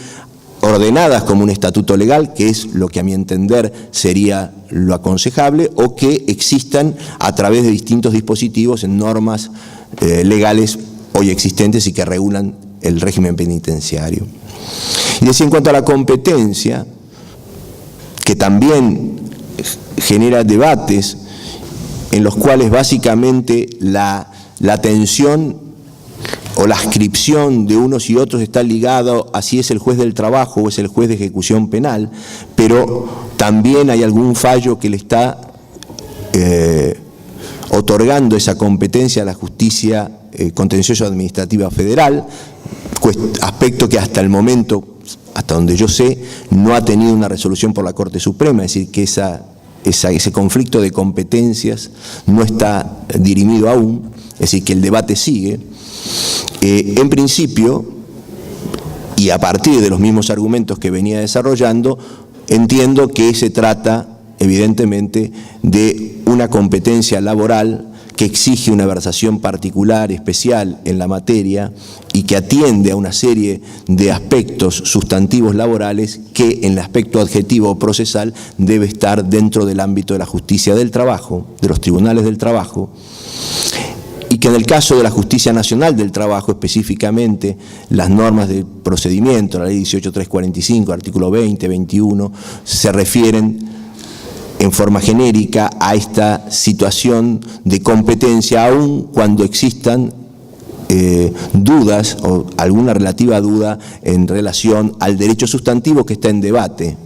ordenadas como un estatuto legal, que es lo que a mi entender sería lo aconsejable, o que existan a través de distintos dispositivos en normas legales hoy existentes y que regulan el régimen penitenciario. Y decía, en cuanto a la competencia, que también genera debates en los cuales básicamente la tensión o la adscripción de unos y otros está ligado a si es el juez del trabajo o es el juez de ejecución penal, pero también hay algún fallo que le está otorgando esa competencia a la justicia contencioso administrativa federal, aspecto que hasta el momento, hasta donde yo sé, no ha tenido una resolución por la Corte Suprema, es decir, que ese conflicto de competencias no está dirimido aún, es decir, que el debate sigue. En principio, y a partir de los mismos argumentos que venía desarrollando, entiendo que se trata, evidentemente, de una competencia laboral que exige una versación particular, especial en la materia y que atiende a una serie de aspectos sustantivos laborales que en el aspecto adjetivo o procesal debe estar dentro del ámbito de la justicia del trabajo, de los tribunales del trabajo, y que en el caso de la Justicia Nacional del Trabajo, específicamente las normas de procedimiento, la Ley 18.345, artículo 20, 21, se refieren en forma genérica a esta situación de competencia, aun cuando existan dudas o alguna relativa duda en relación al derecho sustantivo que está en debate.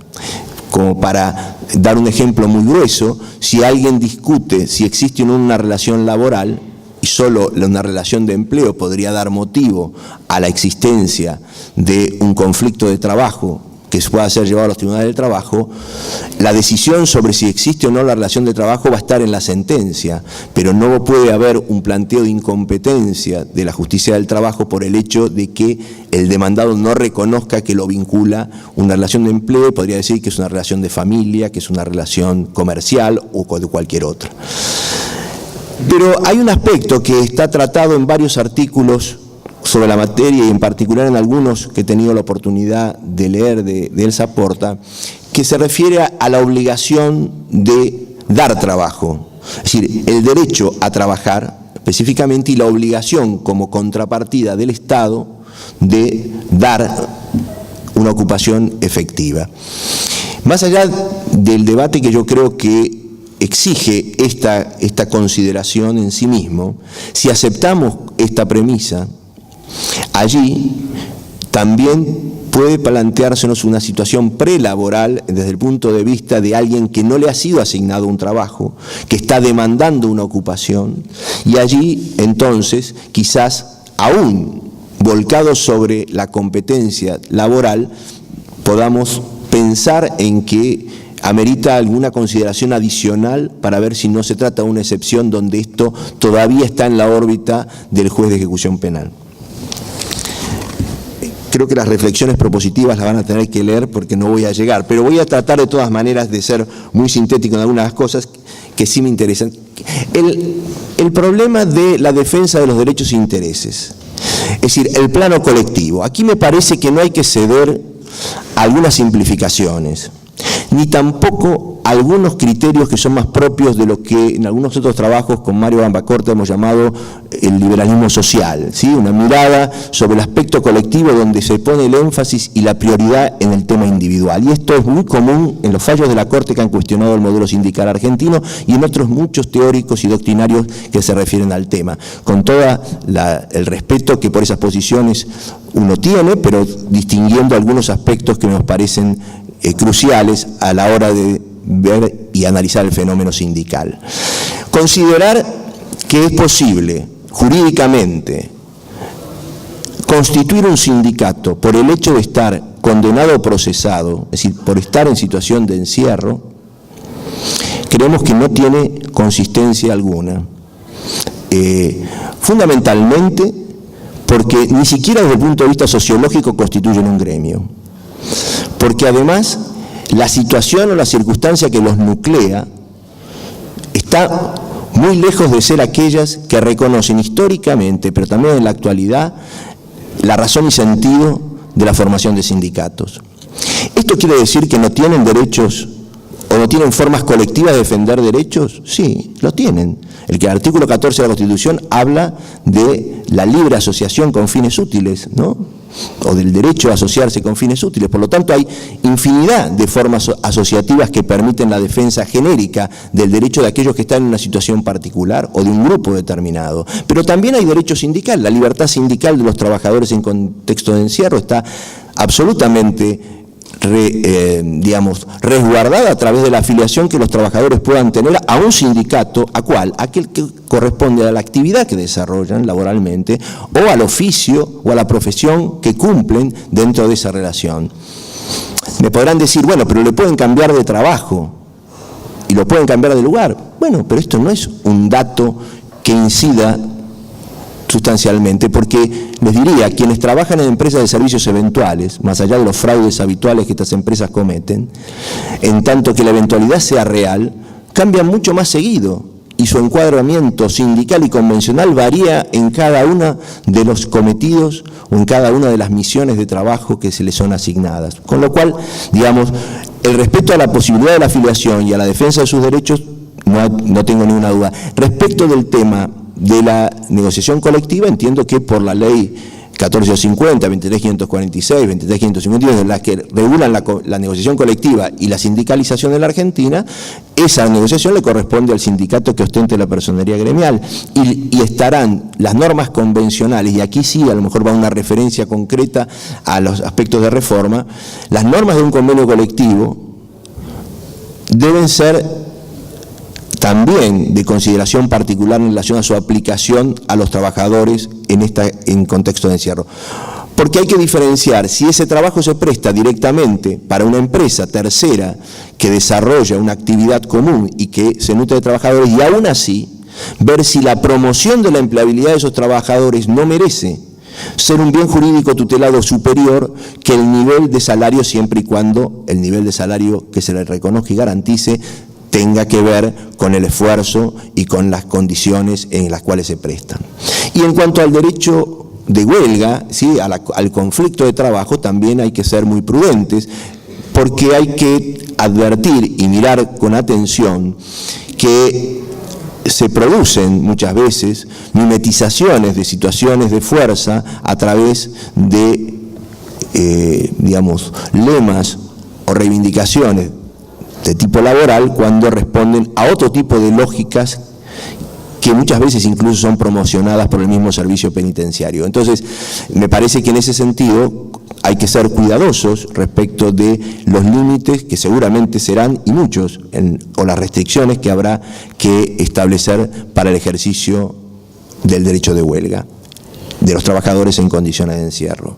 Como para dar un ejemplo muy grueso, si alguien discute si existe una relación laboral, y solo una relación de empleo podría dar motivo a la existencia de un conflicto de trabajo que pueda ser llevado a los tribunales del trabajo, la decisión sobre si existe o no la relación de trabajo va a estar en la sentencia, pero no puede haber un planteo de incompetencia de la justicia del trabajo por el hecho de que el demandado no reconozca que lo vincula una relación de empleo, podría decir que es una relación de familia, que es una relación comercial o de cualquier otra. Pero hay un aspecto que está tratado en varios artículos sobre la materia y en particular en algunos que he tenido la oportunidad de leer de Elsa Porta, que se refiere a la obligación de dar trabajo, es decir, el derecho a trabajar específicamente y la obligación como contrapartida del Estado de dar una ocupación efectiva. Más allá del debate que yo creo que exige esta consideración en sí mismo, si aceptamos esta premisa, allí también puede planteársenos una situación prelaboral desde el punto de vista de alguien que no le ha sido asignado un trabajo, que está demandando una ocupación, y allí entonces quizás aún volcados sobre la competencia laboral podamos pensar en que amerita alguna consideración adicional para ver si no se trata de una excepción donde esto todavía está en la órbita del juez de ejecución penal. Creo que las reflexiones propositivas las van a tener que leer porque no voy a llegar, pero voy a tratar de todas maneras de ser muy sintético en algunas cosas que sí me interesan. El problema de la defensa de los derechos e intereses, es decir, el plano colectivo. Aquí me parece que no hay que ceder a algunas simplificaciones, ni tampoco algunos criterios que son más propios de lo que en algunos otros trabajos con Mario Gambacorta hemos llamado el liberalismo social, ¿sí? Una mirada sobre el aspecto colectivo donde se pone el énfasis y la prioridad en el tema individual. Y esto es muy común en los fallos de la Corte que han cuestionado el modelo sindical argentino y en otros muchos teóricos y doctrinarios que se refieren al tema, con todo el respeto que por esas posiciones uno tiene, pero distinguiendo algunos aspectos que nos parecen cruciales a la hora de ver y analizar el fenómeno sindical. Considerar que es posible jurídicamente constituir un sindicato por el hecho de estar condenado o procesado, es decir, por estar en situación de encierro, creemos que no tiene consistencia alguna. Fundamentalmente porque ni siquiera desde el punto de vista sociológico constituyen un gremio. Porque además la situación o la circunstancia que los nuclea está muy lejos de ser aquellas que reconocen históricamente, pero también en la actualidad, la razón y sentido de la formación de sindicatos. ¿Esto quiere decir que no tienen derechos o no tienen formas colectivas de defender derechos? Sí, lo tienen. El artículo 14 de la Constitución habla de la libre asociación con fines útiles, ¿no? o del derecho a asociarse con fines útiles. Por lo tanto, hay infinidad de formas asociativas que permiten la defensa genérica del derecho de aquellos que están en una situación particular o de un grupo determinado. Pero también hay derecho sindical. La libertad sindical de los trabajadores en contexto de encierro está absolutamente resguardada a través de la afiliación que los trabajadores puedan tener a un sindicato. ¿A cuál? Aquel que corresponde a la actividad que desarrollan laboralmente o al oficio o a la profesión que cumplen dentro de esa relación. Me podrán decir, bueno, pero le pueden cambiar de trabajo y lo pueden cambiar de lugar. Bueno, pero esto no es un dato que incida sustancialmente, porque les diría, quienes trabajan en empresas de servicios eventuales, más allá de los fraudes habituales que estas empresas cometen, en tanto que la eventualidad sea real, cambian mucho más seguido y su encuadramiento sindical y convencional varía en cada uno de los cometidos o en cada una de las misiones de trabajo que se les son asignadas. Con lo cual, digamos, el respeto a la posibilidad de la afiliación y a la defensa de sus derechos, no tengo ninguna duda. Respecto del tema de la negociación colectiva, entiendo que por la ley 1450, 23546, 23552, las que regulan la negociación colectiva y la sindicalización en la Argentina, esa negociación le corresponde al sindicato que ostente la personería gremial y estarán las normas convencionales, y aquí sí a lo mejor va una referencia concreta a los aspectos de reforma. Las normas de un convenio colectivo deben ser también de consideración particular en relación a su aplicación a los trabajadores en contexto de encierro. Porque hay que diferenciar si ese trabajo se presta directamente para una empresa tercera que desarrolla una actividad común y que se nutre de trabajadores, y aún así ver si la promoción de la empleabilidad de esos trabajadores no merece ser un bien jurídico tutelado superior que el nivel de salario, siempre y cuando el nivel de salario que se le reconozca y garantice tenga que ver con el esfuerzo y con las condiciones en las cuales se prestan. Y en cuanto al derecho de huelga, ¿sí?, al conflicto de trabajo, también hay que ser muy prudentes, porque hay que advertir y mirar con atención que se producen muchas veces mimetizaciones de situaciones de fuerza a través de, lemas o reivindicaciones de tipo laboral, cuando responden a otro tipo de lógicas que muchas veces incluso son promocionadas por el mismo servicio penitenciario. Entonces, me parece que en ese sentido hay que ser cuidadosos respecto de los límites que seguramente serán, y muchos, o las restricciones que habrá que establecer para el ejercicio del derecho de huelga de los trabajadores en condiciones de encierro.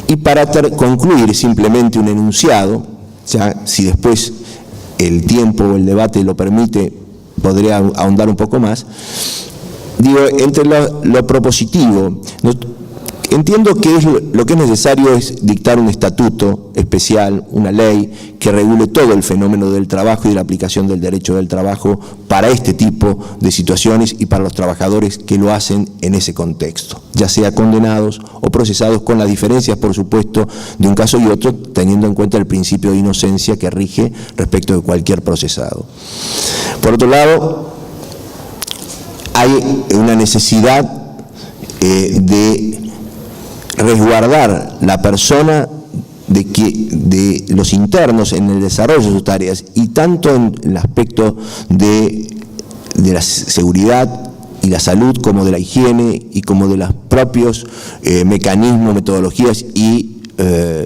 Y para concluir simplemente un enunciado, ya si después el tiempo o el debate lo permite, podré ahondar un poco más. Digo, entre lo propositivo, entiendo que lo que es necesario es dictar un estatuto especial, una ley que regule todo el fenómeno del trabajo y de la aplicación del derecho del trabajo para este tipo de situaciones y para los trabajadores que lo hacen en ese contexto, ya sea condenados o procesados, con las diferencias, por supuesto, de un caso y otro, teniendo en cuenta el principio de inocencia que rige respecto de cualquier procesado. Por otro lado, hay una necesidad de resguardar la persona de los internos en el desarrollo de sus tareas, y tanto en el aspecto de la seguridad y la salud, como de la higiene y como de los propios mecanismos, metodologías y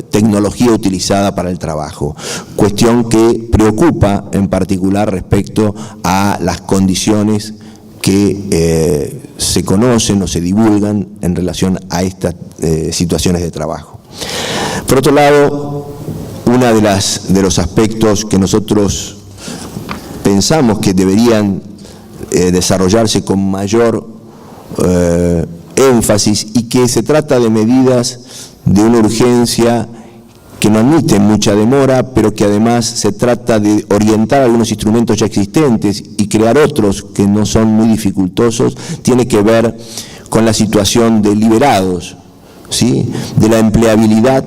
tecnología utilizada para el trabajo. Cuestión que preocupa en particular respecto a las condiciones que se conocen o se divulgan en relación a estas situaciones de trabajo. Por otro lado, uno de los aspectos que nosotros pensamos que deberían desarrollarse con mayor énfasis, y que se trata de medidas de una urgencia que no admiten mucha demora, pero que además se trata de orientar algunos instrumentos ya existentes y crear otros que no son muy dificultosos, tiene que ver con la situación de liberados, ¿sí?, de la empleabilidad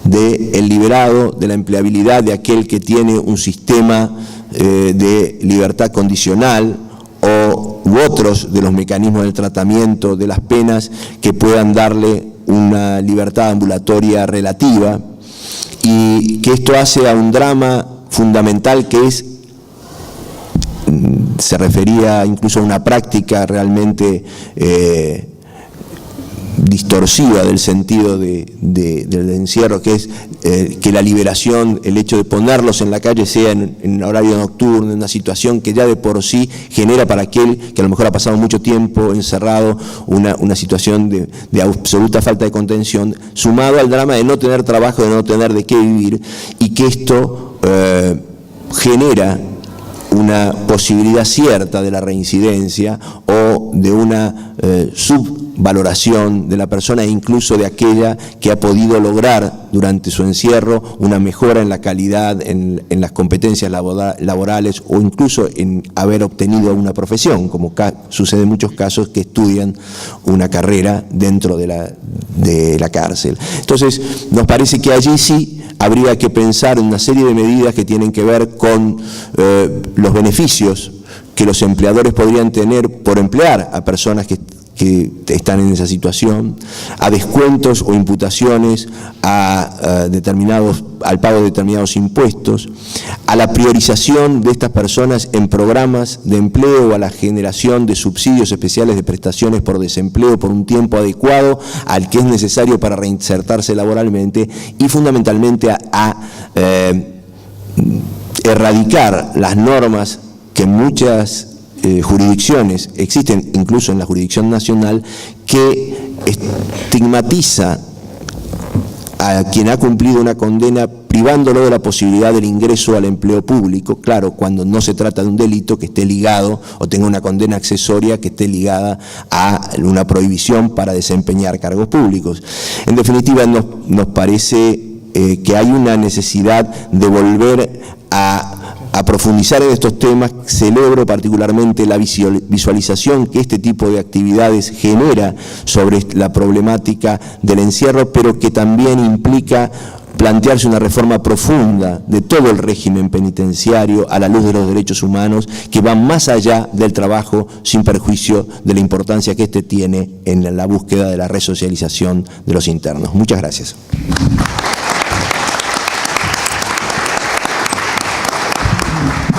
del liberado, de la empleabilidad de aquel que tiene un sistema de libertad condicional u otros de los mecanismos del tratamiento de las penas que puedan darle una libertad ambulatoria relativa, y que esto hace a un drama fundamental que es, se refería incluso a una práctica realmente distorsiva del sentido del encierro, que es que la liberación, el hecho de ponerlos en la calle sea en horario nocturno, en una situación que ya de por sí genera para aquel que a lo mejor ha pasado mucho tiempo encerrado una situación de absoluta falta de contención, sumado al drama de no tener trabajo, de no tener de qué vivir, y que esto genera una posibilidad cierta de la reincidencia o de una subvaloración de la persona, e incluso de aquella que ha podido lograr durante su encierro una mejora en la calidad, en las competencias laborales, o incluso en haber obtenido una profesión, como sucede en muchos casos que estudian una carrera dentro de la cárcel. Entonces, nos parece que allí sí habría que pensar en una serie de medidas que tienen que ver con los beneficios que los empleadores podrían tener por emplear a personas que están en esa situación, a descuentos o imputaciones al pago de determinados impuestos, a la priorización de estas personas en programas de empleo, o a la generación de subsidios especiales de prestaciones por desempleo por un tiempo adecuado al que es necesario para reinsertarse laboralmente, y fundamentalmente a erradicar las normas que en muchas jurisdicciones existen, incluso en la jurisdicción nacional, que estigmatiza a quien ha cumplido una condena privándolo de la posibilidad del ingreso al empleo público, claro, cuando no se trata de un delito que esté ligado o tenga una condena accesoria que esté ligada a una prohibición para desempeñar cargos públicos. En definitiva, nos parece que hay una necesidad de volver a profundizar en estos temas. Celebro particularmente la visualización que este tipo de actividades genera sobre la problemática del encierro, pero que también implica plantearse una reforma profunda de todo el régimen penitenciario a la luz de los derechos humanos, que van más allá del trabajo, sin perjuicio de la importancia que este tiene en la búsqueda de la resocialización de los internos. Muchas gracias.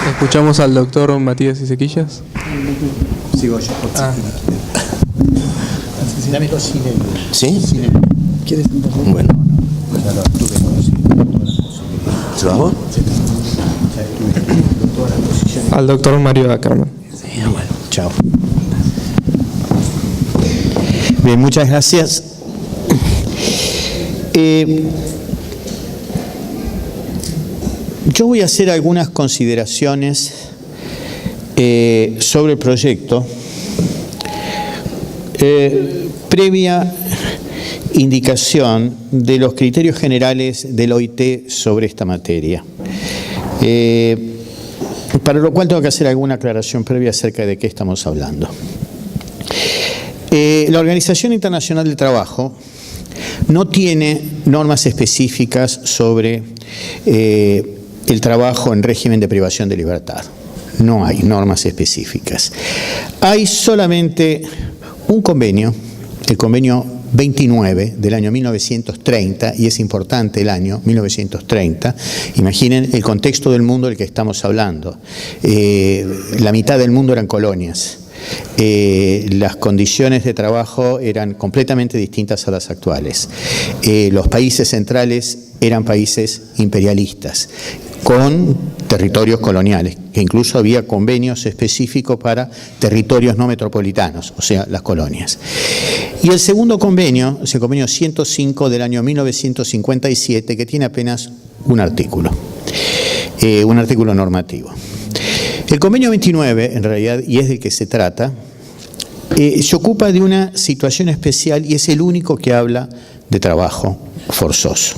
Escuchamos al doctor Matías Isequillas. Sigo yo. Dame dos cine. ¿Sí? ¿Quieres un poco? Bueno. ¿Se va vos? Al doctor Mario Ackerman. Sí, bueno. Chao. Bien, muchas gracias. Yo voy a hacer algunas consideraciones sobre el proyecto, previa indicación de los criterios generales del OIT sobre esta materia. Para lo cual tengo que hacer alguna aclaración previa acerca de qué estamos hablando. La Organización Internacional del Trabajo no tiene normas específicas sobre el trabajo en régimen de privación de libertad. No hay normas específicas. Hay solamente un convenio, el convenio 29 del año 1930, y es importante el año 1930. Imaginen el contexto del mundo del que estamos hablando. La mitad del mundo eran colonias. Las condiciones de trabajo eran completamente distintas a las actuales. Los países centrales eran países imperialistas, con territorios coloniales, que incluso había convenios específicos para territorios no metropolitanos, o sea, las colonias. Y el segundo convenio, es el convenio 105 del año 1957, que tiene apenas un artículo normativo. El convenio 29, en realidad, y es del que se trata, se ocupa de una situación especial y es el único que habla de trabajo forzoso.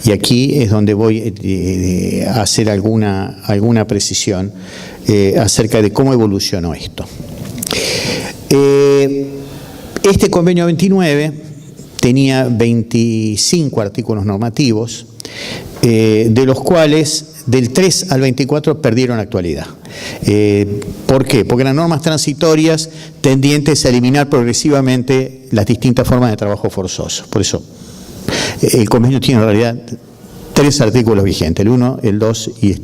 Y aquí es donde voy a hacer alguna precisión acerca de cómo evolucionó esto. Este convenio 29 tenía 25 artículos normativos, de los cuales del 3 al 24 perdieron actualidad. ¿Por qué? Porque eran normas transitorias tendientes a eliminar progresivamente las distintas formas de trabajo forzoso. Por eso, el convenio tiene en realidad 3 artículos vigentes, el 1, el 2 y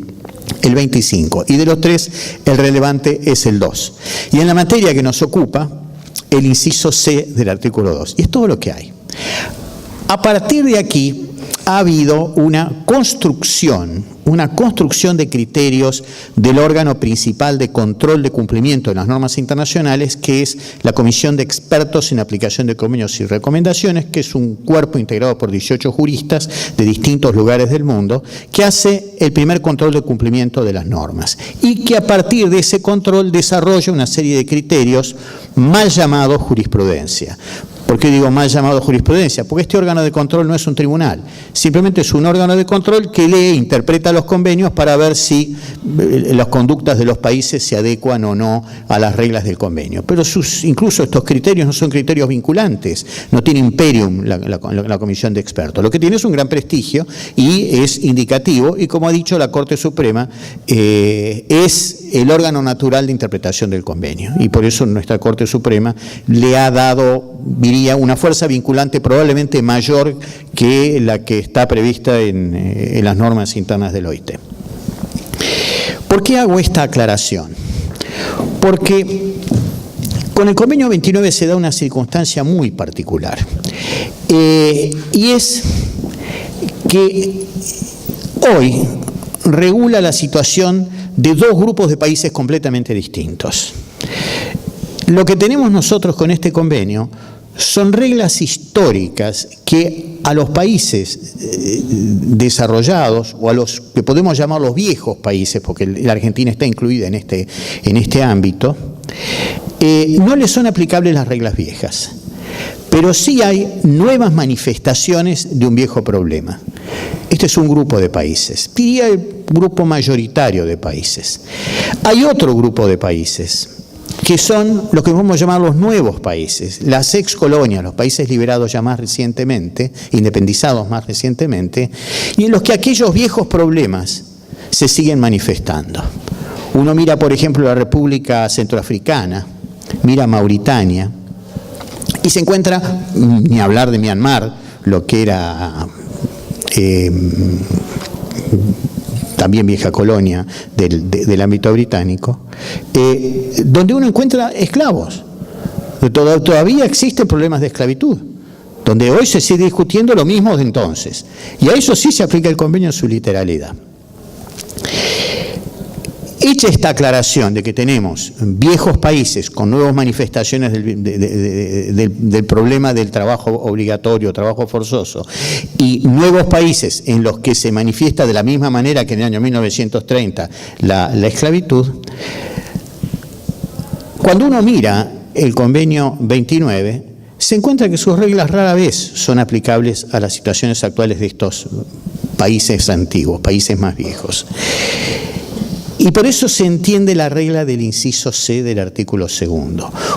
el 25. Y de los 3, el relevante es el 2. Y en la materia que nos ocupa, el inciso C del artículo 2. Y es todo lo que hay. A partir de aquí ha habido una construcción de criterios del órgano principal de control de cumplimiento de las normas internacionales, que es la Comisión de Expertos en Aplicación de Convenios y Recomendaciones, que es un cuerpo integrado por 18 juristas de distintos lugares del mundo, que hace el primer control de cumplimiento de las normas y que a partir de ese control desarrolla una serie de criterios mal llamados jurisprudencia. ¿Por qué digo mal llamado jurisprudencia? Porque este órgano de control no es un tribunal, simplemente es un órgano de control que lee e interpreta los convenios para ver si las conductas de los países se adecuan o no a las reglas del convenio. Pero incluso estos criterios no son criterios vinculantes, no tiene imperium la comisión de expertos. Lo que tiene es un gran prestigio y es indicativo, y como ha dicho la Corte Suprema, es el órgano natural de interpretación del convenio. Y por eso nuestra Corte Suprema le ha dado, diría, una fuerza vinculante probablemente mayor que la que está prevista en las normas internas del OIT. ¿Por qué hago esta aclaración? Porque con el convenio 29 se da una circunstancia muy particular, y es que hoy regula la situación de 2 grupos de países completamente distintos. Lo que tenemos nosotros con este convenio son reglas históricas que a los países desarrollados, o a los que podemos llamar los viejos países, porque la Argentina está incluida en este ámbito, no les son aplicables las reglas viejas. Pero sí hay nuevas manifestaciones de un viejo problema. Este es un grupo de países, diría el grupo mayoritario de países. Hay otro grupo de países que son lo que podemos llamar los nuevos países, las excolonias, los países liberados ya más recientemente, independizados más recientemente, y en los que aquellos viejos problemas se siguen manifestando. Uno mira, por ejemplo, la República Centroafricana, mira Mauritania, y se encuentra, ni hablar de Myanmar, lo que era también vieja colonia del ámbito británico, donde uno encuentra esclavos. Todavía existen problemas de esclavitud, donde hoy se sigue discutiendo lo mismo de entonces. Y a eso sí se aplica el convenio en su literalidad. Hecha esta aclaración de que tenemos viejos países con nuevas manifestaciones del problema del trabajo obligatorio, trabajo forzoso, y nuevos países en los que se manifiesta de la misma manera que en el año 1930 la esclavitud, cuando uno mira el convenio 29, se encuentra que sus reglas rara vez son aplicables a las situaciones actuales de estos países antiguos, países más viejos. Y por eso se entiende la regla del inciso C del artículo 2.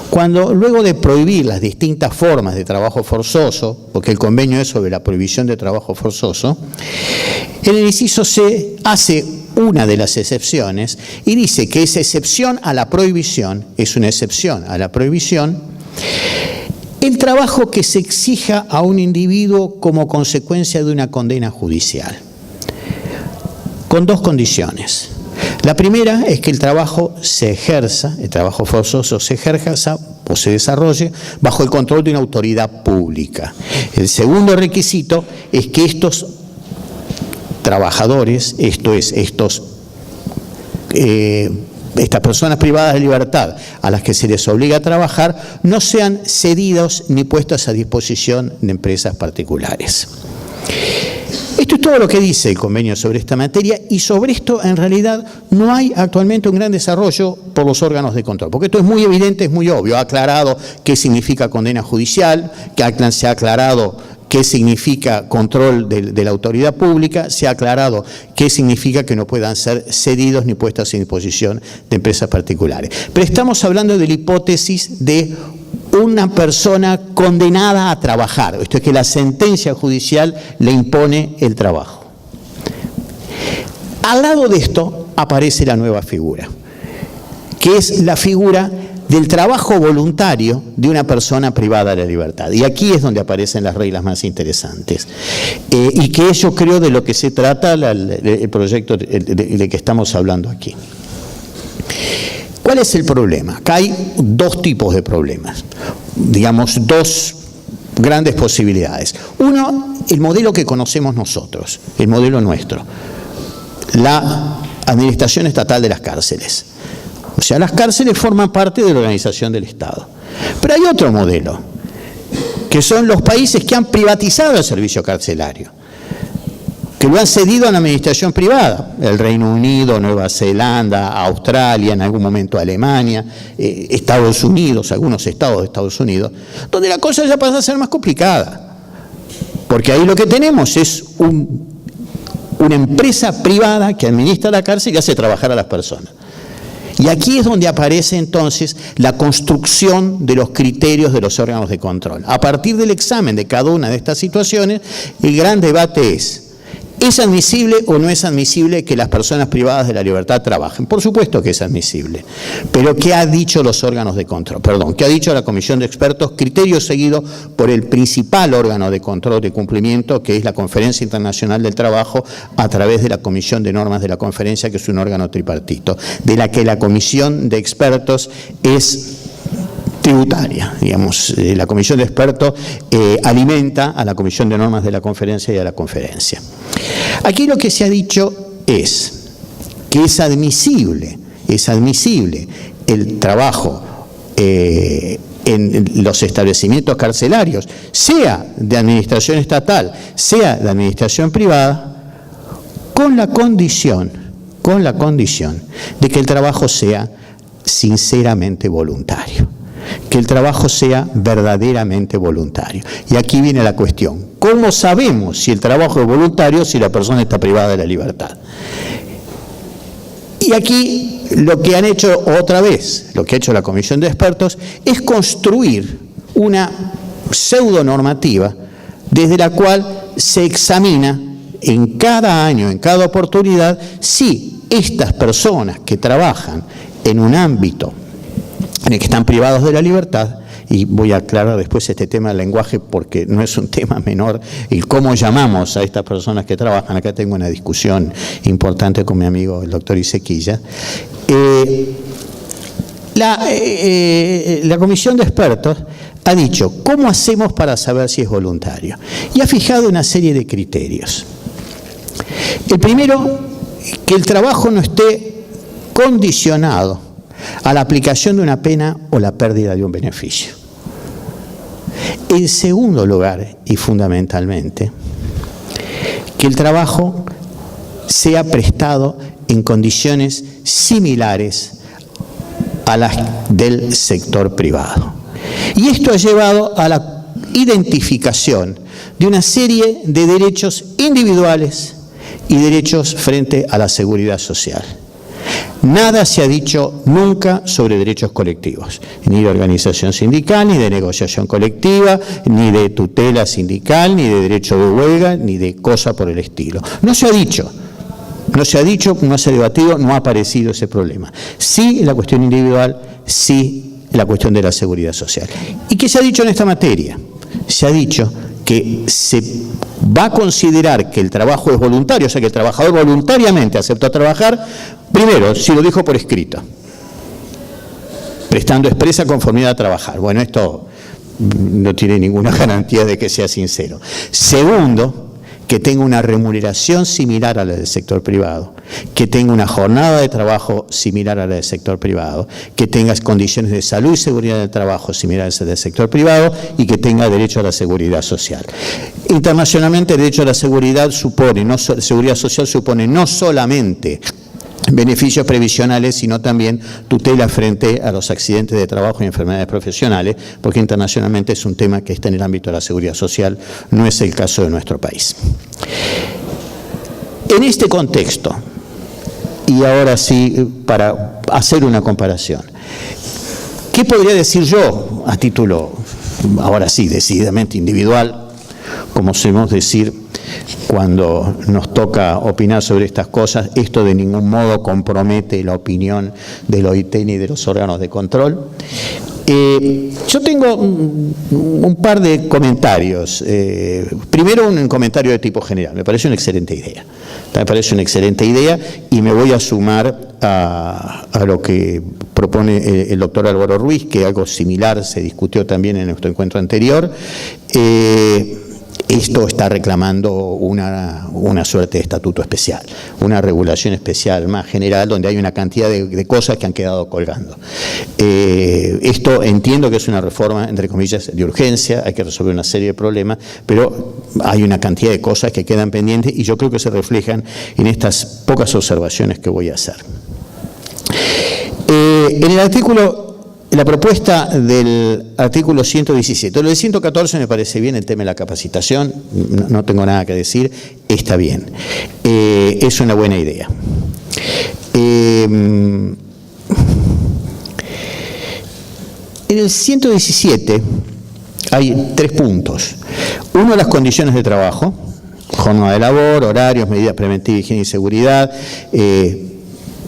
Cuando luego de prohibir las distintas formas de trabajo forzoso, porque el convenio es sobre la prohibición de trabajo forzoso, el inciso C hace una de las excepciones y dice que esa excepción a la prohibición, es una excepción a la prohibición, el trabajo que se exija a un individuo como consecuencia de una condena judicial, con 2 condiciones. La primera es que el trabajo se ejerza, el trabajo forzoso se ejerza o se desarrolle bajo el control de una autoridad pública. El segundo requisito es que estos trabajadores, esto es, estas personas privadas de libertad a las que se les obliga a trabajar, no sean cedidos ni puestos a disposición de empresas particulares. Esto es todo lo que dice el convenio sobre esta materia, y sobre esto en realidad no hay actualmente un gran desarrollo por los órganos de control, porque esto es muy evidente, es muy obvio. Ha aclarado qué significa condena judicial, que se ha aclarado qué significa control de la autoridad pública, se ha aclarado qué significa que no puedan ser cedidos ni puestos a disposición de empresas particulares. Pero estamos hablando de la hipótesis de una persona condenada a trabajar. Esto es que la sentencia judicial le impone el trabajo. Al lado de esto aparece la nueva figura, que es la figura del trabajo voluntario de una persona privada de la libertad. Y aquí es donde aparecen las reglas más interesantes. Y que yo creo de lo que se trata el proyecto de que estamos hablando aquí. ¿Cuál es el problema? Acá hay dos tipos de problemas, digamos, dos grandes posibilidades. Uno, el modelo que conocemos nosotros, el modelo nuestro, la administración estatal de las cárceles. O sea, las cárceles forman parte de la organización del Estado. Pero hay otro modelo, que son los países que han privatizado el servicio carcelario, que lo han cedido a la administración privada, el Reino Unido, Nueva Zelanda, Australia, en algún momento Alemania, Estados Unidos, algunos estados de Estados Unidos, donde la cosa ya pasa a ser más complicada, porque ahí lo que tenemos es una empresa privada que administra la cárcel y hace trabajar a las personas. Y aquí es donde aparece entonces la construcción de los criterios de los órganos de control. A partir del examen de cada una de estas situaciones, el gran debate ¿es admisible o no es admisible que las personas privadas de la libertad trabajen? Por supuesto que es admisible, pero ¿qué ha dicho los órganos de control? ¿Qué ha dicho la Comisión de Expertos? Criterio seguido por el principal órgano de control de cumplimiento, que es la Conferencia Internacional del Trabajo, a través de la Comisión de Normas de la Conferencia, que es un órgano tripartito, de la que la Comisión de Expertos es tributaria, digamos. La Comisión de Expertos alimenta a la Comisión de Normas de la Conferencia y a la Conferencia. Aquí lo que se ha dicho es que es admisible el trabajo en los establecimientos carcelarios, sea de administración estatal, sea de administración privada, con la condición de que el trabajo sea sinceramente voluntario, que el trabajo sea verdaderamente voluntario. Y aquí viene la cuestión: ¿cómo sabemos si el trabajo es voluntario si la persona está privada de la libertad? Y aquí lo que han hecho otra vez, lo que ha hecho la Comisión de Expertos, es construir una pseudonormativa desde la cual se examina en cada año, en cada oportunidad, si estas personas que trabajan en un ámbito en el que están privados de la libertad, y voy a aclarar después este tema del lenguaje porque no es un tema menor, el cómo llamamos a estas personas que trabajan. Acá tengo una discusión importante con mi amigo el doctor Isequilla. La Comisión de Expertos ha dicho, ¿cómo hacemos para saber si es voluntario? Y ha fijado una serie de criterios. El primero, que el trabajo no esté condicionado a la aplicación de una pena o la pérdida de un beneficio. En segundo lugar, y fundamentalmente, que el trabajo sea prestado en condiciones similares a las del sector privado. Y esto ha llevado a la identificación de una serie de derechos individuales y derechos frente a la seguridad social. Nada se ha dicho nunca sobre derechos colectivos, ni de organización sindical, ni de negociación colectiva, ni de tutela sindical, ni de derecho de huelga, ni de cosa por el estilo. No se ha dicho, no se ha debatido, no ha aparecido ese problema. Sí en la cuestión individual, sí en la cuestión de la seguridad social. ¿Y qué se ha dicho en esta materia? Se ha dicho que se va a considerar que el trabajo es voluntario, o sea que el trabajador voluntariamente aceptó trabajar, primero, si lo dijo por escrito, prestando expresa conformidad a trabajar. Bueno, esto no tiene ninguna garantía de que sea sincero. Segundo, que tenga una remuneración similar a la del sector privado, que tenga una jornada de trabajo similar a la del sector privado, que tenga condiciones de salud y seguridad del trabajo similares a las del sector privado y que tenga derecho a la seguridad social. Internacionalmente, el derecho a la seguridad seguridad social supone no solamente beneficios previsionales, sino también tutela frente a los accidentes de trabajo y enfermedades profesionales, porque internacionalmente es un tema que está en el ámbito de la seguridad social, no es el caso de nuestro país. En este contexto, y ahora sí, para hacer una comparación, ¿Qué podría decir yo a título, ahora sí, decididamente individual, como solemos decir cuando nos toca opinar sobre estas cosas? Esto de ningún modo compromete la opinión del OIT ni de los órganos de control. Yo tengo un par de comentarios. Primero, un comentario de tipo general. Me parece una excelente idea. Me parece una excelente idea y me voy a sumar a lo que propone el doctor Álvaro Ruiz, que algo similar se discutió también en nuestro encuentro anterior. Esto está reclamando una suerte de estatuto especial, una regulación especial más general, donde hay una cantidad de cosas que han quedado colgando. Esto entiendo que es una reforma, entre comillas, de urgencia, hay que resolver una serie de problemas, pero hay una cantidad de cosas que quedan pendientes y yo creo que se reflejan en estas pocas observaciones que voy a hacer. En el artículo... La propuesta del artículo 117, lo del 114 me parece bien, el tema de la capacitación, no tengo nada que decir, está bien, es una buena idea. En el 117 hay 3 puntos. Uno, las condiciones de trabajo, jornada de labor, horarios, medidas preventivas, higiene y seguridad.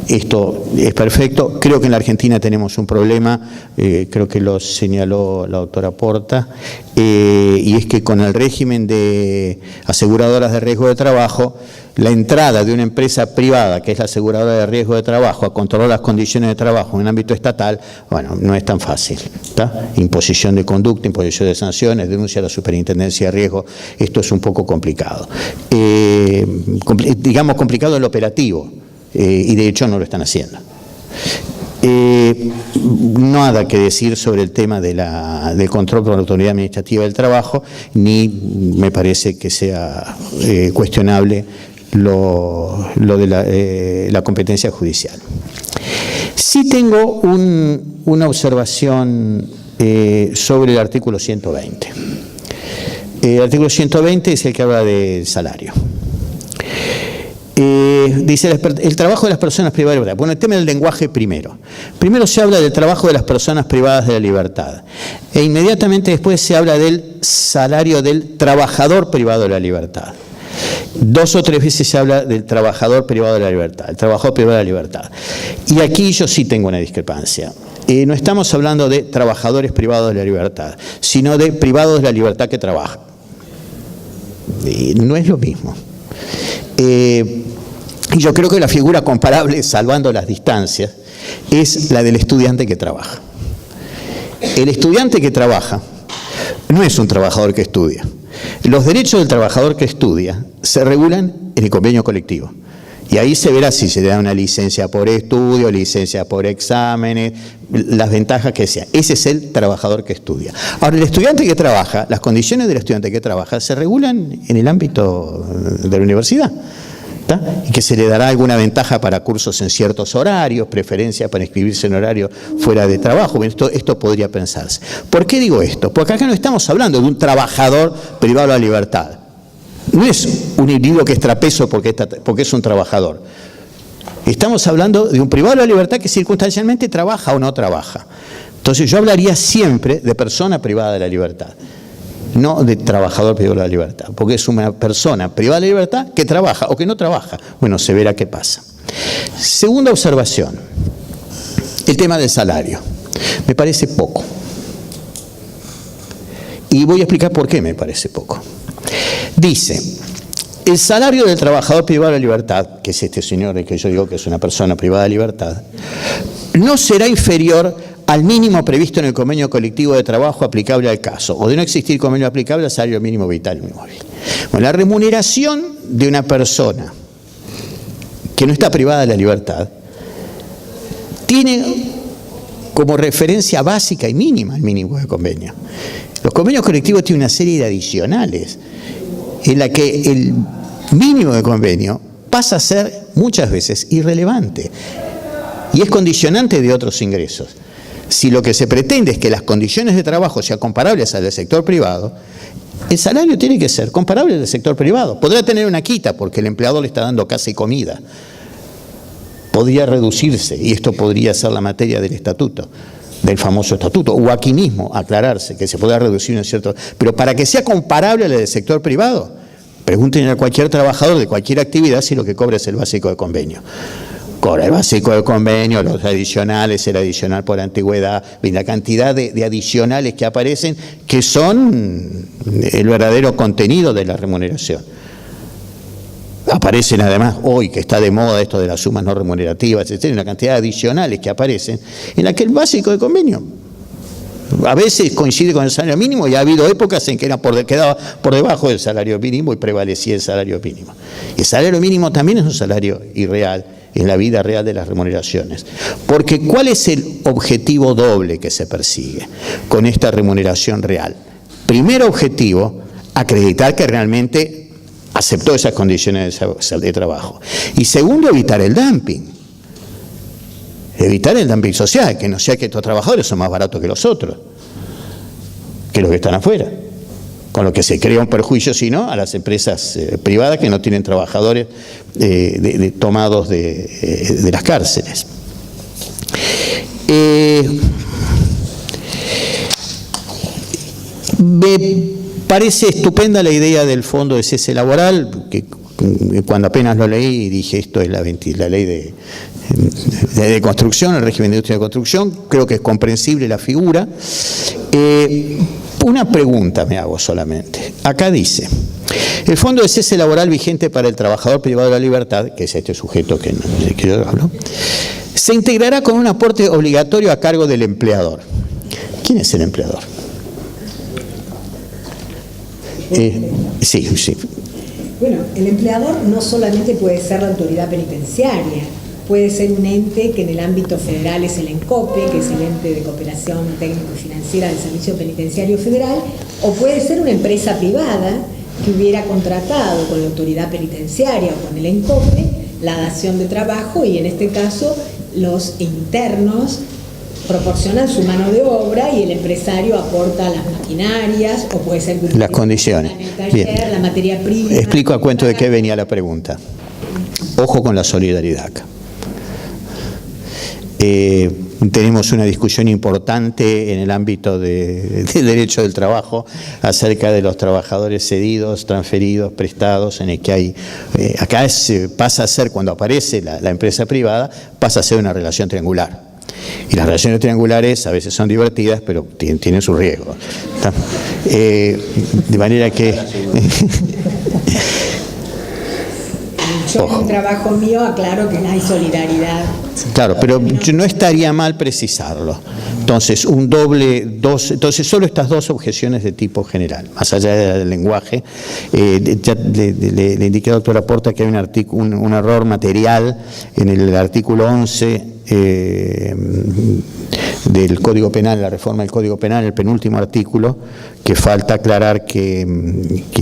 Esto es perfecto. Creo que en la Argentina tenemos un problema, creo que lo señaló la doctora Porta, y es que con el régimen de aseguradoras de riesgo de trabajo, la entrada de una empresa privada, que es la aseguradora de riesgo de trabajo, a controlar las condiciones de trabajo en el ámbito estatal, bueno, no es tan fácil, ¿está? Imposición de conducta, imposición de sanciones, denuncia a la superintendencia de riesgo, esto es un poco complicado. Digamos complicado en lo operativo. Y de hecho no lo están haciendo. Nada que decir sobre el tema del control por la autoridad administrativa del trabajo, ni me parece que sea cuestionable lo de la competencia judicial. Sí tengo una observación sobre el artículo 120. El artículo 120 es el que habla del salario. Dice el trabajo de las personas privadas de libertad. Bueno, el tema del lenguaje primero. Primero se habla del trabajo de las personas privadas de la libertad. E inmediatamente después se habla del salario del trabajador privado de la libertad. 2 o 3 veces se habla del trabajador privado de la libertad, el trabajador privado de la libertad. Y aquí yo sí tengo una discrepancia. No estamos hablando de trabajadores privados de la libertad, sino de privados de la libertad que trabajan. No es lo mismo. Y yo creo que la figura comparable, salvando las distancias, es la del estudiante que trabaja. El estudiante que trabaja no es un trabajador que estudia. Los derechos del trabajador que estudia se regulan en el convenio colectivo. Y ahí se verá si se le da una licencia por estudio, licencia por exámenes, las ventajas que sea. Ese es el trabajador que estudia. Ahora, el estudiante que trabaja, las condiciones del estudiante que trabaja se regulan en el ámbito de la universidad. ¿Está? Y que se le dará alguna ventaja para cursos en ciertos horarios, preferencia para inscribirse en horario fuera de trabajo. Bueno, esto podría pensarse. ¿Por qué digo esto? Porque acá no estamos hablando de un trabajador privado de la libertad. No es un individuo que es trapeso porque es un trabajador. Estamos hablando de un privado de la libertad que circunstancialmente trabaja o no trabaja. Entonces yo hablaría siempre de persona privada de la libertad, no de trabajador privado de la libertad, porque es una persona privada de la libertad que trabaja o que no trabaja. Bueno, se verá qué pasa. Segunda observación, el tema del salario. Me parece poco. Y voy a explicar por qué me parece poco. Dice, el salario del trabajador privado de la libertad, que es este señor de que yo digo que es una persona privada de libertad, no será inferior al mínimo previsto en el convenio colectivo de trabajo aplicable al caso, o de no existir convenio aplicable al salario mínimo vital y móvil. Bueno, la remuneración de una persona que no está privada de la libertad tiene como referencia básica y mínima el mínimo de convenio. Los convenios colectivos tienen una serie de adicionales en la que el mínimo de convenio pasa a ser muchas veces irrelevante y es condicionante de otros ingresos. Si lo que se pretende es que las condiciones de trabajo sean comparables al del sector privado, el salario tiene que ser comparable al del sector privado. Podrá tener una quita porque el empleador le está dando casa y comida. Podría reducirse, y esto podría ser la materia del estatuto, del famoso estatuto, o aquí mismo aclararse que se pueda reducir un cierto... Pero para que sea comparable a la del sector privado, pregúntenle a cualquier trabajador de cualquier actividad si lo que cobra es el básico de convenio. Cobra el básico de convenio, los adicionales, el adicional por antigüedad, la cantidad de adicionales que aparecen, que son el verdadero contenido de la remuneración. Aparecen además hoy que está de moda esto de las sumas no remunerativas, etc., una cantidad de adicionales que aparecen, en la que el básico de convenio a veces coincide con el salario mínimo, y ha habido épocas en que quedaba por debajo del salario mínimo y prevalecía el salario mínimo. Y el salario mínimo también es un salario irreal en la vida real de las remuneraciones. Porque ¿cuál es el objetivo doble que se persigue con esta remuneración real? Primer objetivo, acreditar que realmente aceptó esas condiciones de trabajo. Y segundo, evitar el dumping. Evitar el dumping social, que no sea que estos trabajadores son más baratos que los otros, que los que están afuera. Con lo que se crea un perjuicio, si no, a las empresas privadas que no tienen trabajadores tomados de las cárceles. Me parece estupenda la idea del fondo de cese laboral, que cuando apenas lo leí dije, esto es la ley de construcción, el régimen de industria de construcción, creo que es comprensible la figura. Una pregunta me hago solamente. Acá dice, el fondo de cese laboral vigente para el trabajador privado de la libertad, que es este sujeto que yo hablo, se integrará con un aporte obligatorio a cargo del empleador. ¿Quién es el empleador? Sí. Bueno, el empleador no solamente puede ser la autoridad penitenciaria, puede ser un ente que en el ámbito federal es el ENCOPE, que es el ente de cooperación técnico y financiera del Servicio Penitenciario Federal, o puede ser una empresa privada que hubiera contratado con la autoridad penitenciaria o con el ENCOPE la dación de trabajo, y en este caso los internos proporcionan su mano de obra y el empresario aporta las maquinarias, o puede ser las condiciones. Bien. La materia prima. Explico a cuento de qué venía la pregunta. Ojo con la solidaridad acá. Tenemos una discusión importante en el ámbito del derecho del trabajo acerca de los trabajadores cedidos, transferidos, prestados, en el que hay, acá pasa a ser, cuando aparece la empresa privada, pasa a ser una relación triangular. Y las relaciones triangulares a veces son divertidas, pero tienen sus riesgos. De manera que... Yo en el trabajo mío aclaro que no hay solidaridad. Claro, pero no estaría mal precisarlo. Entonces, entonces solo estas dos objeciones de tipo general, más allá del lenguaje. Ya le indiqué a la doctora Porta que hay un error material en el artículo 11 del Código Penal, la reforma del Código Penal, el penúltimo artículo, que falta aclarar que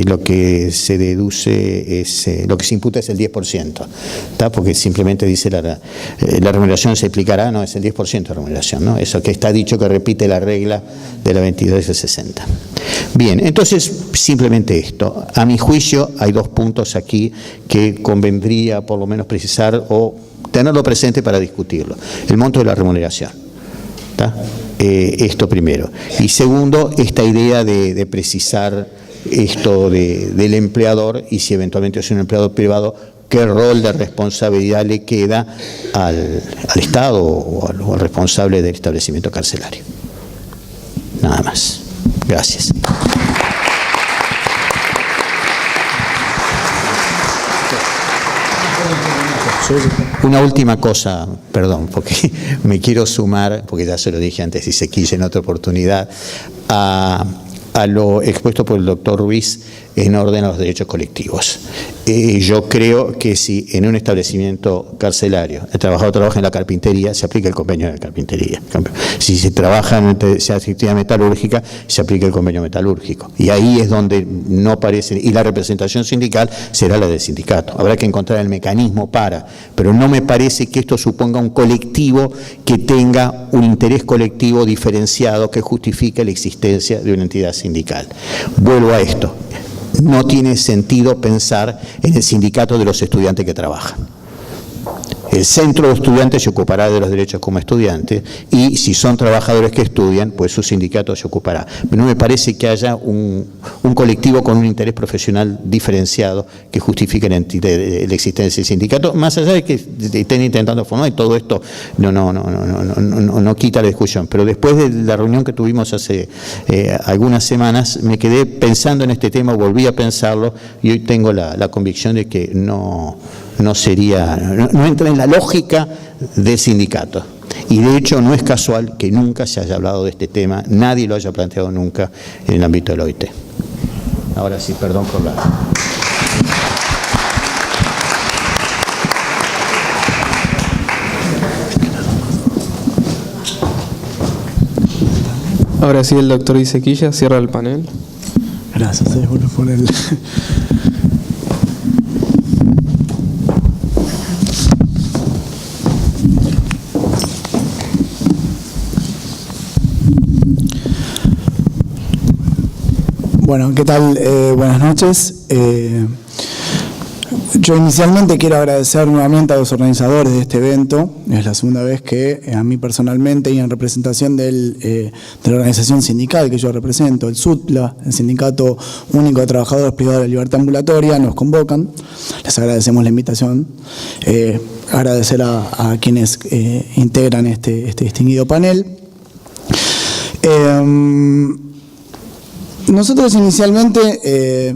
lo que se deduce es, lo que se imputa es el 10%, ¿tá? Porque simplemente dice la remuneración se aplicará, no, es el 10% de remuneración, ¿no? Eso que está dicho, que repite la regla de la 22/60. Bien, entonces simplemente esto. A mi juicio hay dos puntos aquí que convendría por lo menos precisar o tenerlo presente para discutirlo. El monto de la remuneración. Esto primero. Y segundo, esta idea de precisar esto del empleador, y si eventualmente es un empleador privado, qué rol de responsabilidad le queda al Estado o al responsable del establecimiento carcelario. Nada más. Gracias. Una última cosa, perdón, porque me quiero sumar, porque ya se lo dije antes y se quise en otra oportunidad, a lo expuesto por el doctor Ruiz en orden a los derechos colectivos. Yo creo que si en un establecimiento carcelario el trabajador trabaja en la carpintería, se aplica el convenio de carpintería. Si se trabaja en actividad metalúrgica, se aplica el convenio metalúrgico. Y ahí es donde no aparece, y la representación sindical será la del sindicato. Habrá que encontrar el mecanismo pero no me parece que esto suponga un colectivo que tenga un interés colectivo diferenciado que justifique la existencia de una entidad sindical. Vuelvo a esto. No tiene sentido pensar en el sindicato de los estudiantes que trabajan. El centro de estudiantes se ocupará de los derechos como estudiantes y si son trabajadores que estudian, pues su sindicato se ocupará. Pero no me parece que haya un colectivo con un interés profesional diferenciado que justifique la existencia del sindicato, más allá de que estén intentando formar y todo esto no quita la discusión. Pero después de la reunión que tuvimos hace algunas semanas, me quedé pensando en este tema, volví a pensarlo y hoy tengo la convicción de que no entra en la lógica del sindicato. Y de hecho no es casual que nunca se haya hablado de este tema, nadie lo haya planteado nunca en el ámbito del OIT. Ahora sí, perdón por la... Ahora sí, el doctor Isequilla cierra el panel. Gracias, por el... Bueno, ¿qué tal? Buenas noches. Yo inicialmente quiero agradecer nuevamente a los organizadores de este evento. Es la segunda vez que a mí personalmente y en representación de la organización sindical que yo represento, el SUTPLA, el Sindicato Único de Trabajadores Privados de la Libertad Ambulatoria, nos convocan. Les agradecemos la invitación. Agradecer a quienes integran este distinguido panel. Nosotros inicialmente,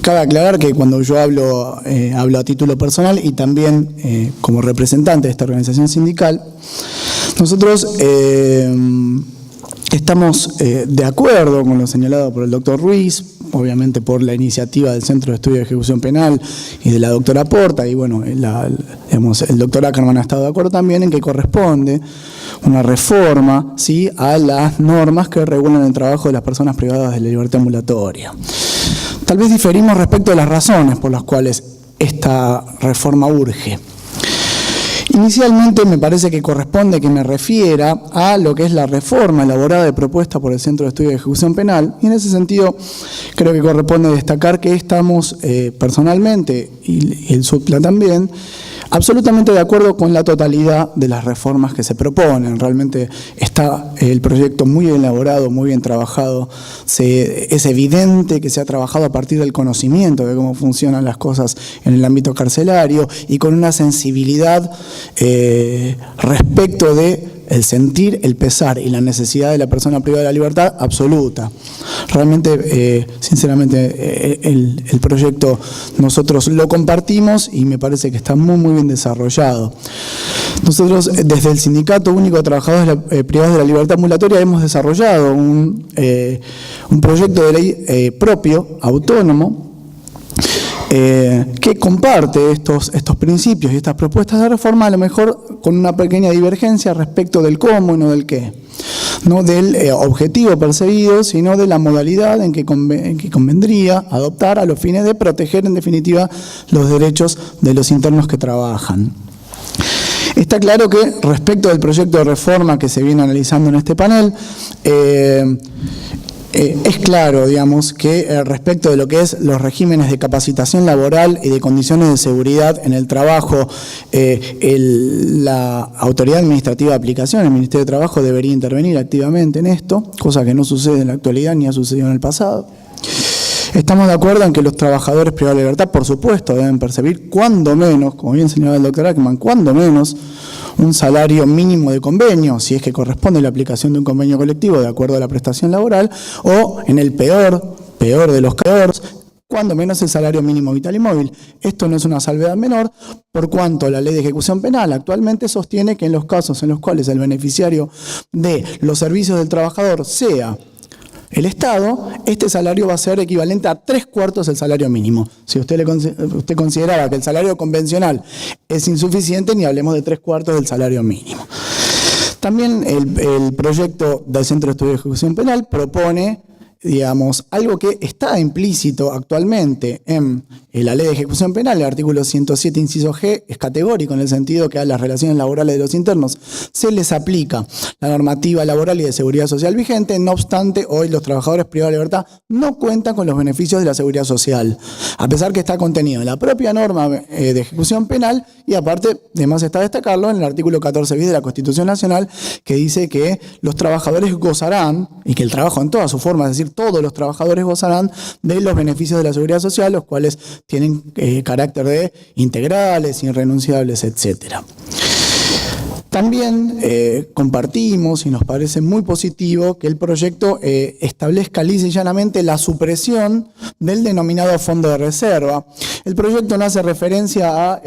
cabe aclarar que cuando yo hablo a título personal y también como representante de esta organización sindical, nosotros estamos de acuerdo con lo señalado por el doctor Ruiz, obviamente por la iniciativa del Centro de Estudio de Ejecución Penal y de la doctora Porta, y bueno, el doctor Ackerman ha estado de acuerdo también en que corresponde una reforma, ¿sí?, a las normas que regulan el trabajo de las personas privadas de la libertad ambulatoria. Tal vez diferimos respecto de las razones por las cuales esta reforma urge. Inicialmente me parece que corresponde que me refiera a lo que es la reforma elaborada y propuesta por el Centro de Estudio de Ejecución Penal, y en ese sentido creo que corresponde destacar que estamos personalmente, y el SUTPLA también, absolutamente de acuerdo con la totalidad de las reformas que se proponen. Realmente está el proyecto muy bien elaborado, muy bien trabajado. Es evidente que se ha trabajado a partir del conocimiento de cómo funcionan las cosas en el ámbito carcelario y con una sensibilidad respecto de el sentir, el pesar y la necesidad de la persona privada de la libertad absoluta. Realmente, sinceramente, el proyecto nosotros lo compartimos y me parece que está muy bien desarrollado. Nosotros, desde el Sindicato Único de Trabajadores Privados de la Libertad Ambulatoria, hemos desarrollado un proyecto de ley propio, autónomo, que comparte estos principios y estas propuestas de reforma, a lo mejor con una pequeña divergencia respecto del cómo y no del qué. No del objetivo perseguido, sino de la modalidad en que convendría adoptar a los fines de proteger, en definitiva, los derechos de los internos que trabajan. Está claro que respecto del proyecto de reforma que se viene analizando en este panel, es claro, digamos, que respecto de lo que es los regímenes de capacitación laboral y de condiciones de seguridad en el trabajo, la Autoridad Administrativa de Aplicación, el Ministerio de Trabajo, debería intervenir activamente en esto, cosa que no sucede en la actualidad ni ha sucedido en el pasado. Estamos de acuerdo en que los trabajadores privados de libertad, por supuesto, deben percibir cuando menos, como bien señalaba el doctor Ackerman, cuando menos un salario mínimo de convenio, si es que corresponde la aplicación de un convenio colectivo de acuerdo a la prestación laboral, o en el peor de los casos, cuando menos el salario mínimo vital y móvil. Esto no es una salvedad menor, por cuanto la Ley de Ejecución Penal actualmente sostiene que en los casos en los cuales el beneficiario de los servicios del trabajador sea el Estado, este salario va a ser equivalente a 3/4 del salario mínimo. Si usted consideraba que el salario convencional es insuficiente, ni hablemos de 3/4 del salario mínimo. También el proyecto del Centro de Estudio de Ejecución Penal propone digamos, algo que está implícito actualmente en la Ley de Ejecución Penal, el artículo 107, inciso G, es categórico en el sentido que a las relaciones laborales de los internos se les aplica la normativa laboral y de seguridad social vigente. No obstante, hoy los trabajadores privados de libertad no cuentan con los beneficios de la seguridad social, a pesar que está contenido en la propia norma de ejecución penal y aparte, además está destacarlo en el artículo 14 bis de la Constitución Nacional, que dice que los trabajadores gozarán, y que el trabajo en todas sus formas, es decir, todos los trabajadores gozarán de los beneficios de la seguridad social, los cuales tienen carácter de integrales, irrenunciables, etcétera. También compartimos y nos parece muy positivo que el proyecto establezca lisa y llanamente la supresión del denominado fondo de reserva. El proyecto no hace referencia a,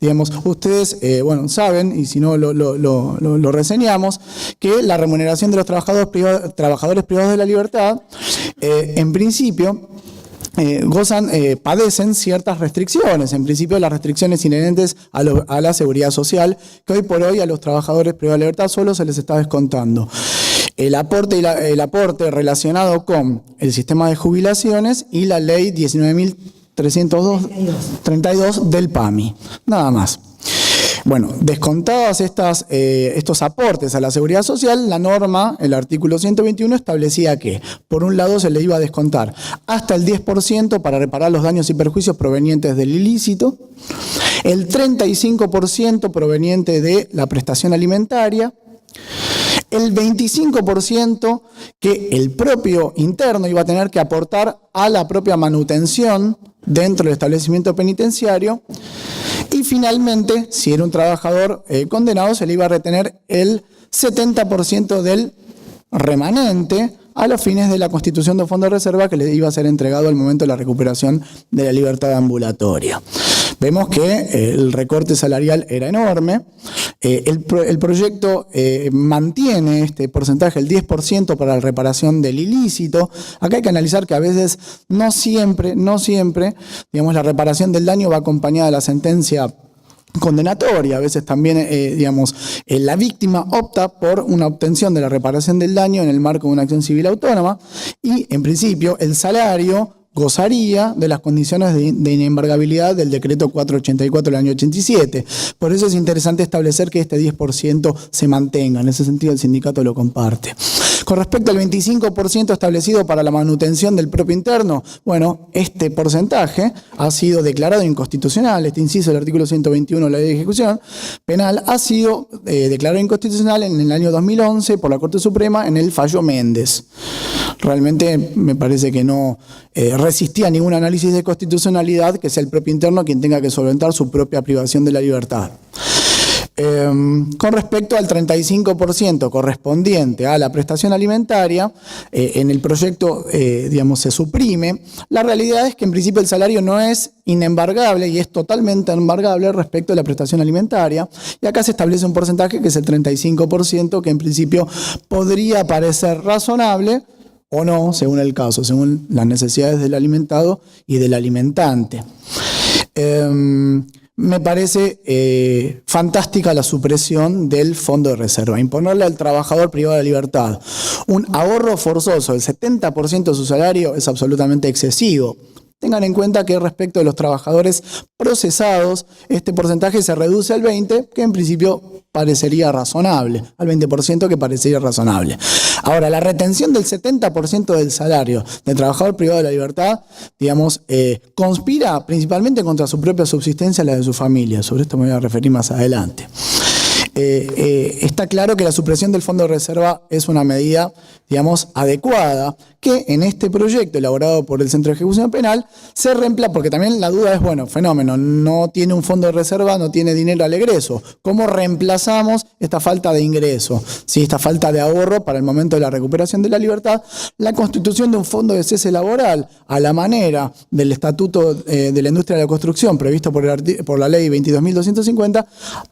digamos, ustedes, bueno, saben, y si no lo reseñamos, que la remuneración de los trabajadores privados de la libertad, en principio, padecen ciertas restricciones, en principio las restricciones inherentes a la seguridad social, que hoy por hoy a los trabajadores privados de libertad solo se les está descontando. El aporte relacionado con el sistema de jubilaciones y la ley 19.332 del PAMI, nada más. Bueno, descontadas estos aportes a la seguridad social, la norma, el artículo 121, establecía que, por un lado, se le iba a descontar hasta el 10% para reparar los daños y perjuicios provenientes del ilícito, el 35% proveniente de la prestación alimentaria, el 25% que el propio interno iba a tener que aportar a la propia manutención dentro del establecimiento penitenciario. Y finalmente, si era un trabajador condenado, se le iba a retener el 70% del remanente a los fines de la constitución de fondo de reserva que le iba a ser entregado al momento de la recuperación de la libertad ambulatoria. Vemos que el recorte salarial era enorme. El proyecto mantiene este porcentaje, el 10% para la reparación del ilícito. Acá hay que analizar que a veces no siempre, digamos, la reparación del daño va acompañada de la sentencia condenatoria. A veces también, la víctima opta por una obtención de la reparación del daño en el marco de una acción civil autónoma y, en principio, el salario gozaría de las condiciones de inembargabilidad del decreto 484 del año 87. Por eso es interesante establecer que este 10% se mantenga. En ese sentido, el sindicato lo comparte. Con respecto al 25% establecido para la manutención del propio interno, bueno, este porcentaje ha sido declarado inconstitucional. Este inciso del artículo 121 de la Ley de Ejecución Penal ha sido declarado inconstitucional en el año 2011 por la Corte Suprema en el fallo Méndez. Realmente me parece que no resistía a ningún análisis de constitucionalidad que sea el propio interno quien tenga que solventar su propia privación de la libertad. Con respecto al 35% correspondiente a la prestación alimentaria, en el proyecto, se suprime. La realidad es que en principio el salario no es inembargable y es totalmente embargable respecto a la prestación alimentaria. Y acá se establece un porcentaje que es el 35%, que en principio podría parecer razonable o no, según el caso, según las necesidades del alimentado y del alimentante. Me parece fantástica la supresión del fondo de reserva. Imponerle al trabajador privado de libertad un ahorro forzoso del 70% de su salario es absolutamente excesivo. Tengan en cuenta que respecto de los trabajadores procesados, este porcentaje se reduce al 20%, que en principio parecería razonable, al 20% que parecería razonable. Ahora, la retención del 70% del salario del trabajador privado de la libertad, conspira principalmente contra su propia subsistencia y la de su familia. Sobre esto me voy a referir más adelante. Está claro que la supresión del fondo de reserva es una medida, adecuada, que en este proyecto elaborado por el Centro de Ejecución Penal se reemplaza, porque también la duda es, fenómeno, no tiene un fondo de reserva, no tiene dinero al egreso. ¿Cómo reemplazamos esta falta de ingreso? ¿Sí? Esta falta de ahorro para el momento de la recuperación de la libertad. La constitución de un fondo de cese laboral a la manera del Estatuto de la Industria de la Construcción previsto por la Ley 22.250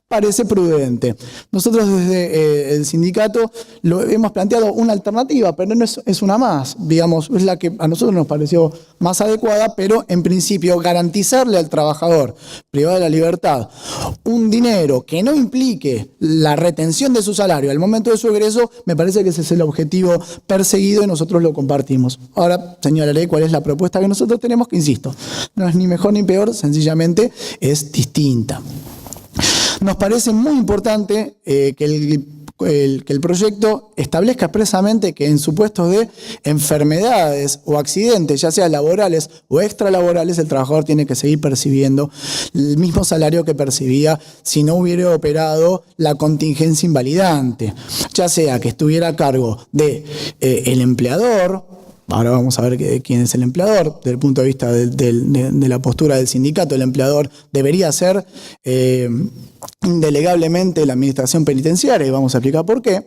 parece prudente. Nosotros desde el sindicato hemos planteado una alternativa, pero no es una más. digamos, es la que a nosotros nos pareció más adecuada, pero en principio garantizarle al trabajador privado de la libertad un dinero que no implique la retención de su salario al momento de su egreso, me parece que ese es el objetivo perseguido y nosotros lo compartimos. Ahora señalaré cuál es la propuesta que nosotros tenemos, que insisto, no es ni mejor ni peor, sencillamente es distinta. Nos parece muy importante que el proyecto establezca expresamente que en supuestos de enfermedades o accidentes, ya sea laborales o extralaborales, el trabajador tiene que seguir percibiendo el mismo salario que percibía si no hubiera operado la contingencia invalidante, ya sea que estuviera a cargo de el empleador. Ahora vamos a ver quién es el empleador. Desde el punto de vista de la postura del sindicato, el empleador debería ser indelegablemente la administración penitenciaria, y vamos a explicar por qué.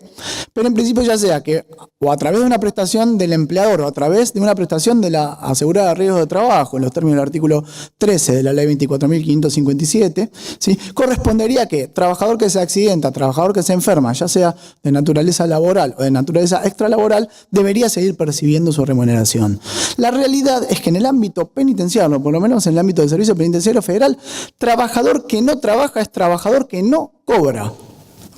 Pero en principio, ya sea que o a través de una prestación del empleador o a través de una prestación de la asegurada de riesgos de trabajo, en los términos del artículo 13 de la ley 24.557, ¿sí?, correspondería que trabajador que se accidenta, trabajador que se enferma, ya sea de naturaleza laboral o de naturaleza extralaboral, debería seguir percibiendo su remuneración. La realidad es que en el ámbito penitenciario, por lo menos en el ámbito del Servicio Penitenciario Federal, trabajador que no trabaja es trabajador que no cobra.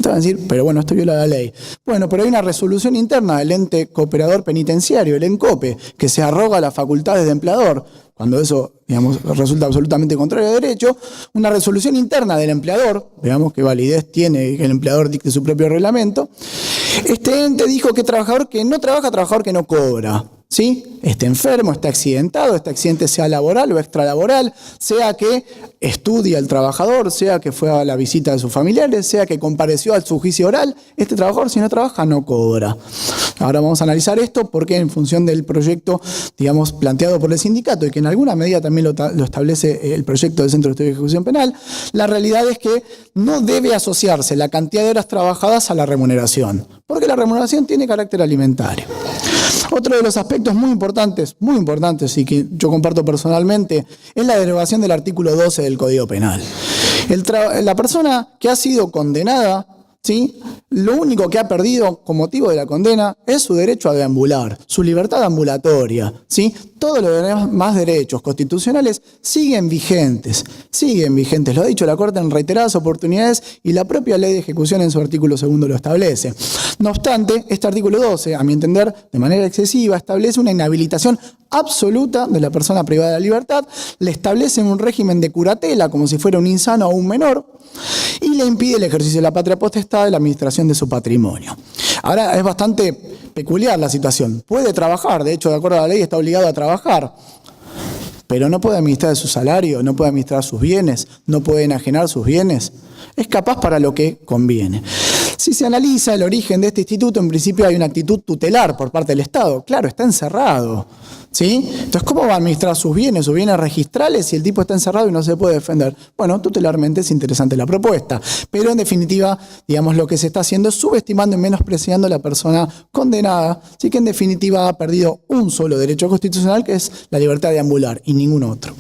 Te van a decir, pero bueno, esto viola la ley. Bueno, pero hay una resolución interna del ente cooperador penitenciario, el ENCOPE, que se arroga las facultades de empleador, cuando eso, digamos, resulta absolutamente contrario a derecho. Una resolución interna del empleador, digamos, qué validez tiene que el empleador dicte su propio reglamento. Este ente dijo que trabajador que no trabaja, trabajador que no cobra. ¿Sí? Esté enfermo, esté accidentado, este accidente sea laboral o extralaboral, sea que estudia el trabajador, sea que fue a la visita de sus familiares, sea que compareció a su juicio oral, este trabajador, si no trabaja, no cobra. Ahora vamos a analizar esto porque en función del proyecto, digamos, planteado por el sindicato y que en alguna medida también lo establece el proyecto del Centro de Estudios de Ejecución Penal, la realidad es que no debe asociarse la cantidad de horas trabajadas a la remuneración, porque la remuneración tiene carácter alimentario. Otro de los aspectos muy importantes y que yo comparto personalmente, es la derogación del artículo 12 del Código Penal. La persona que ha sido condenada, ¿sí?, lo único que ha perdido con motivo de la condena es su derecho a deambular, su libertad ambulatoria, ¿sí? Todos los demás derechos constitucionales siguen vigentes, lo ha dicho la Corte en reiteradas oportunidades y la propia ley de ejecución en su artículo 2 lo establece. No obstante, este artículo 12, a mi entender, de manera excesiva, establece una inhabilitación absoluta de la persona privada de la libertad, le establece un régimen de curatela como si fuera un insano o un menor, y le impide el ejercicio de la patria potestad de la administración de su patrimonio. Ahora es bastante peculiar la situación. Puede trabajar, de hecho, de acuerdo a la ley, está obligado a trabajar, pero no puede administrar su salario, no puede administrar sus bienes, no puede enajenar sus bienes. Es capaz para lo que conviene. Si se analiza el origen de este instituto, en principio hay una actitud tutelar por parte del Estado. Claro, está encerrado, ¿sí? Entonces, ¿cómo va a administrar sus bienes registrales si el tipo está encerrado y no se puede defender? Bueno, tutelarmente es interesante la propuesta, pero en definitiva, digamos, lo que se está haciendo es subestimando y menospreciando a la persona condenada, así que en definitiva ha perdido un solo derecho constitucional, que es la libertad de deambular, y ningún otro.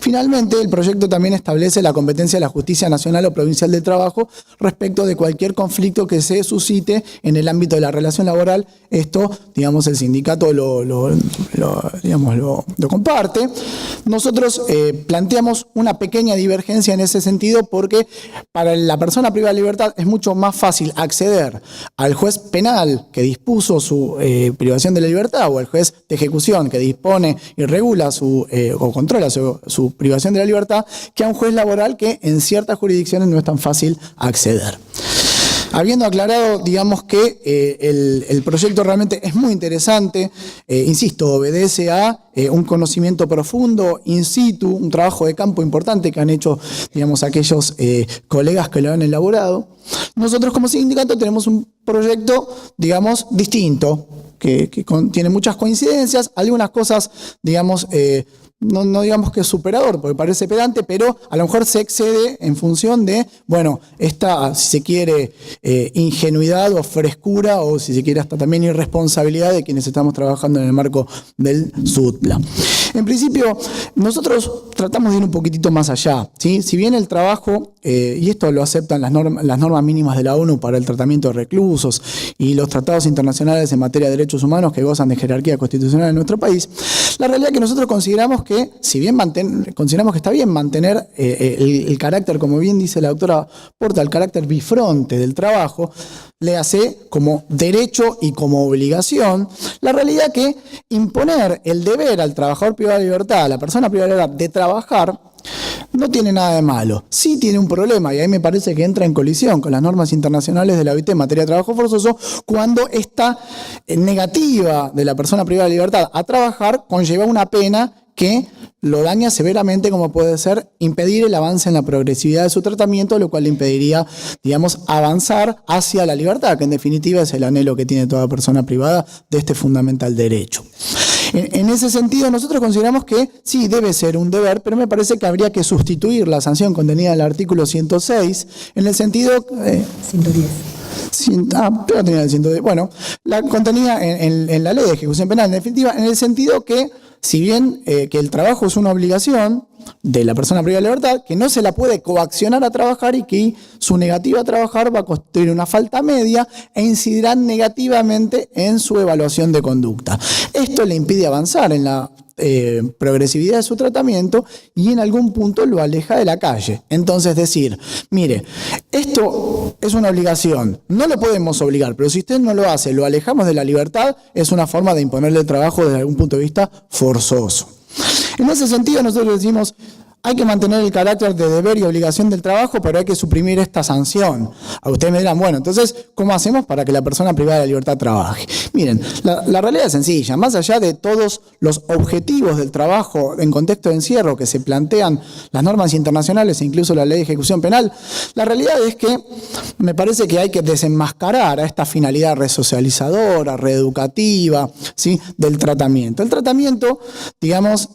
Finalmente, el proyecto también establece la competencia de la Justicia Nacional o Provincial del Trabajo respecto de cualquier conflicto que se suscite en el ámbito de la relación laboral. Esto, digamos, el sindicato lo comparte. Nosotros planteamos una pequeña divergencia en ese sentido porque para la persona privada de libertad es mucho más fácil acceder al juez penal que dispuso su privación de la libertad o al juez de ejecución que dispone y regula o controla su privación de la libertad, que a un juez laboral que en ciertas jurisdicciones no es tan fácil acceder. Habiendo aclarado, digamos, que el proyecto realmente es muy interesante, insisto, obedece a un conocimiento profundo, in situ, un trabajo de campo importante que han hecho, digamos, aquellos colegas que lo han elaborado. Nosotros como sindicato tenemos un proyecto, digamos, distinto, que tiene muchas coincidencias, algunas cosas, digamos, no digamos que es superador, porque parece pedante, pero a lo mejor se excede en función de, bueno, esta, si se quiere, ingenuidad o frescura, o si se quiere hasta también irresponsabilidad de quienes estamos trabajando en el marco del SUTPLA. En principio, nosotros tratamos de ir un poquitito más allá, ¿sí? Si bien el trabajo, y esto lo aceptan las normas mínimas de la ONU para el tratamiento de reclusos y los tratados internacionales en materia de derechos humanos que gozan de jerarquía constitucional en nuestro país, la realidad es que nosotros consideramos que, si bien consideramos que está bien mantener el carácter, como bien dice la doctora Porta, el carácter bifronte del trabajo, le hace como derecho y como obligación, la realidad que imponer el deber al trabajador privado de libertad, a la persona privada de libertad, de trabajar, no tiene nada de malo. Sí tiene un problema, y ahí me parece que entra en colisión con las normas internacionales de la OIT en materia de trabajo forzoso, cuando esta negativa de la persona privada de libertad a trabajar conlleva una pena que lo daña severamente, como puede ser impedir el avance en la progresividad de su tratamiento, lo cual le impediría, digamos, avanzar hacia la libertad, que en definitiva es el anhelo que tiene toda persona privada de este fundamental derecho. En ese sentido, nosotros consideramos que sí debe ser un deber, pero me parece que habría que sustituir la sanción contenida en el artículo 106 en el sentido... 110. Pero tenía el 110. Bueno, la contenida en la ley de ejecución penal, en definitiva, en el sentido que, si bien que el trabajo es una obligación de la persona privada de libertad, que no se la puede coaccionar a trabajar y que su negativa a trabajar va a constituir una falta media e incidirá negativamente en su evaluación de conducta. Esto le impide avanzar en la progresividad de su tratamiento y en algún punto lo aleja de la calle. Entonces decir, mire, esto es una obligación, no lo podemos obligar, pero si usted no lo hace, lo alejamos de la libertad, es una forma de imponerle el trabajo desde algún punto de vista forzoso. En ese sentido nosotros decimos, hay que mantener el carácter de deber y obligación del trabajo, pero hay que suprimir esta sanción. A ustedes me dirán, bueno, entonces, ¿cómo hacemos para que la persona privada de la libertad trabaje? Miren, la realidad es sencilla. Más allá de todos los objetivos del trabajo en contexto de encierro que se plantean las normas internacionales e incluso la ley de ejecución penal, la realidad es que me parece que hay que desenmascarar a esta finalidad resocializadora, reeducativa, ¿sí?, del tratamiento. El tratamiento, digamos,